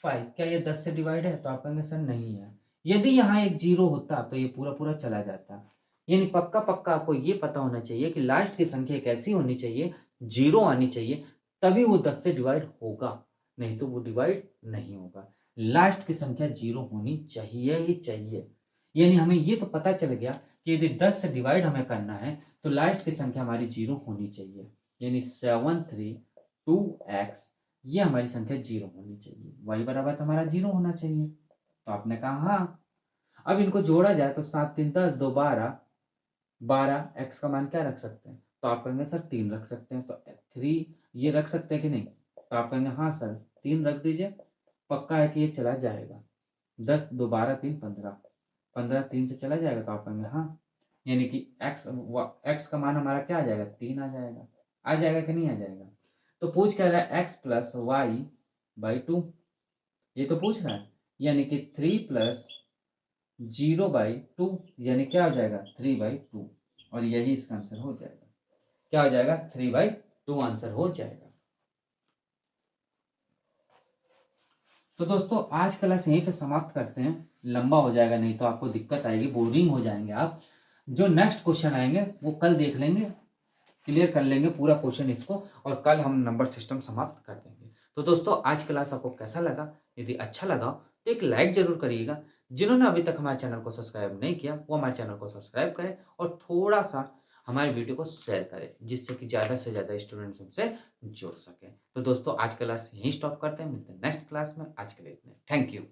5 क्या ये 10 से डिवाइड है? तो आप कहेंगे सर नहीं है। यदि यहाँ एक 0 होता तो ये पूरा-पूरा चला जाता। यानी पक्का-पक्का आपको ये पता होना चाहिए कि लास्ट की संख्या एक ऐसी होनी चाहिए, 0 आनी चाहिए, तभी वो 10 से डिवाइड होगा, नहीं तो वो डिवाइड नहीं होगा। लास्ट की संख्या 0 होनी चाहिए ही चाहिए। यानी हमें ये तो पता चल गया कि यदि 10 से डिवाइड हमें करना है, तो लास्ट की संख्या हमारी 0 होनी चाहिए। यानी 7, 3, 2x ये हमारी संख्या 0 होनी चाहिए। y बराबर तो हमारा 0 होना चाहिए। तो आपने कहा हाँ। अब इनको जोड़ा जाए तो 7, 3, 10, 2, 12, 12 x का मान क्या रख सकते हैं? तो आप कहेंगे सर 3 रख सकते हैं। तो 3 ये रख सकते हैं कि नहीं? तो आप कहेंगे हाँ सर 3 रख दीजिए, पक्का है कि ये चला जाएगा। 10, 2, 12, 3, 15, 15 3 से चला जाएगा। तो आप कहेंगे हाँ, यानी कि x का मान हमारा क्या आ जाएगा? 3 आ जाएगा। आ जाएगा कि नहीं आ जाएगा? तो पूछ क्या रहा है? x प्लस वाई बाई 2, ये तो पूछ रहा है। यानी कि 3 प्लस 0/2 यानी क्या हो जाएगा? 3/2 और यही इसका आंसर हो जाएगा। क्या हो जाएगा? 3/2 आंसर हो जाएगा। तो दोस्तों आज क्लास यहीं पे समाप्त करते हैं, लंबा हो जाएगा नहीं तो आपको दिक्कत आएगी, बोरिंग हो जाएंगे आप। जो नेक्स्ट क्वेश्चन आएंगे वो कल देख लेंगे, क्लियर कर लेंगे पूरा क्वेश्चन इसको, और कल हम नंबर सिस्टम समाप्त कर देंगे। तो दोस्तों आज क्लास आपको कैसा लगा? यदि अच्छा लगा तो एक लाइक जरूर करिएगा। जिन्होंने अभी तक हमारे चैनल को सब्सक्राइब नहीं किया वो हमारे चैनल को सब्सक्राइब करें और थोड़ा सा हमारे वीडियो को शेयर करें, जिससे कि ज़्यादा से ज़्यादा स्टूडेंट्स हमसे जुड़ सकें। तो दोस्तों आज क्लास यहीं स्टॉप करते हैं, मिलते हैं नेक्स्ट क्लास में। आज के लिए इतने, थैंक यू।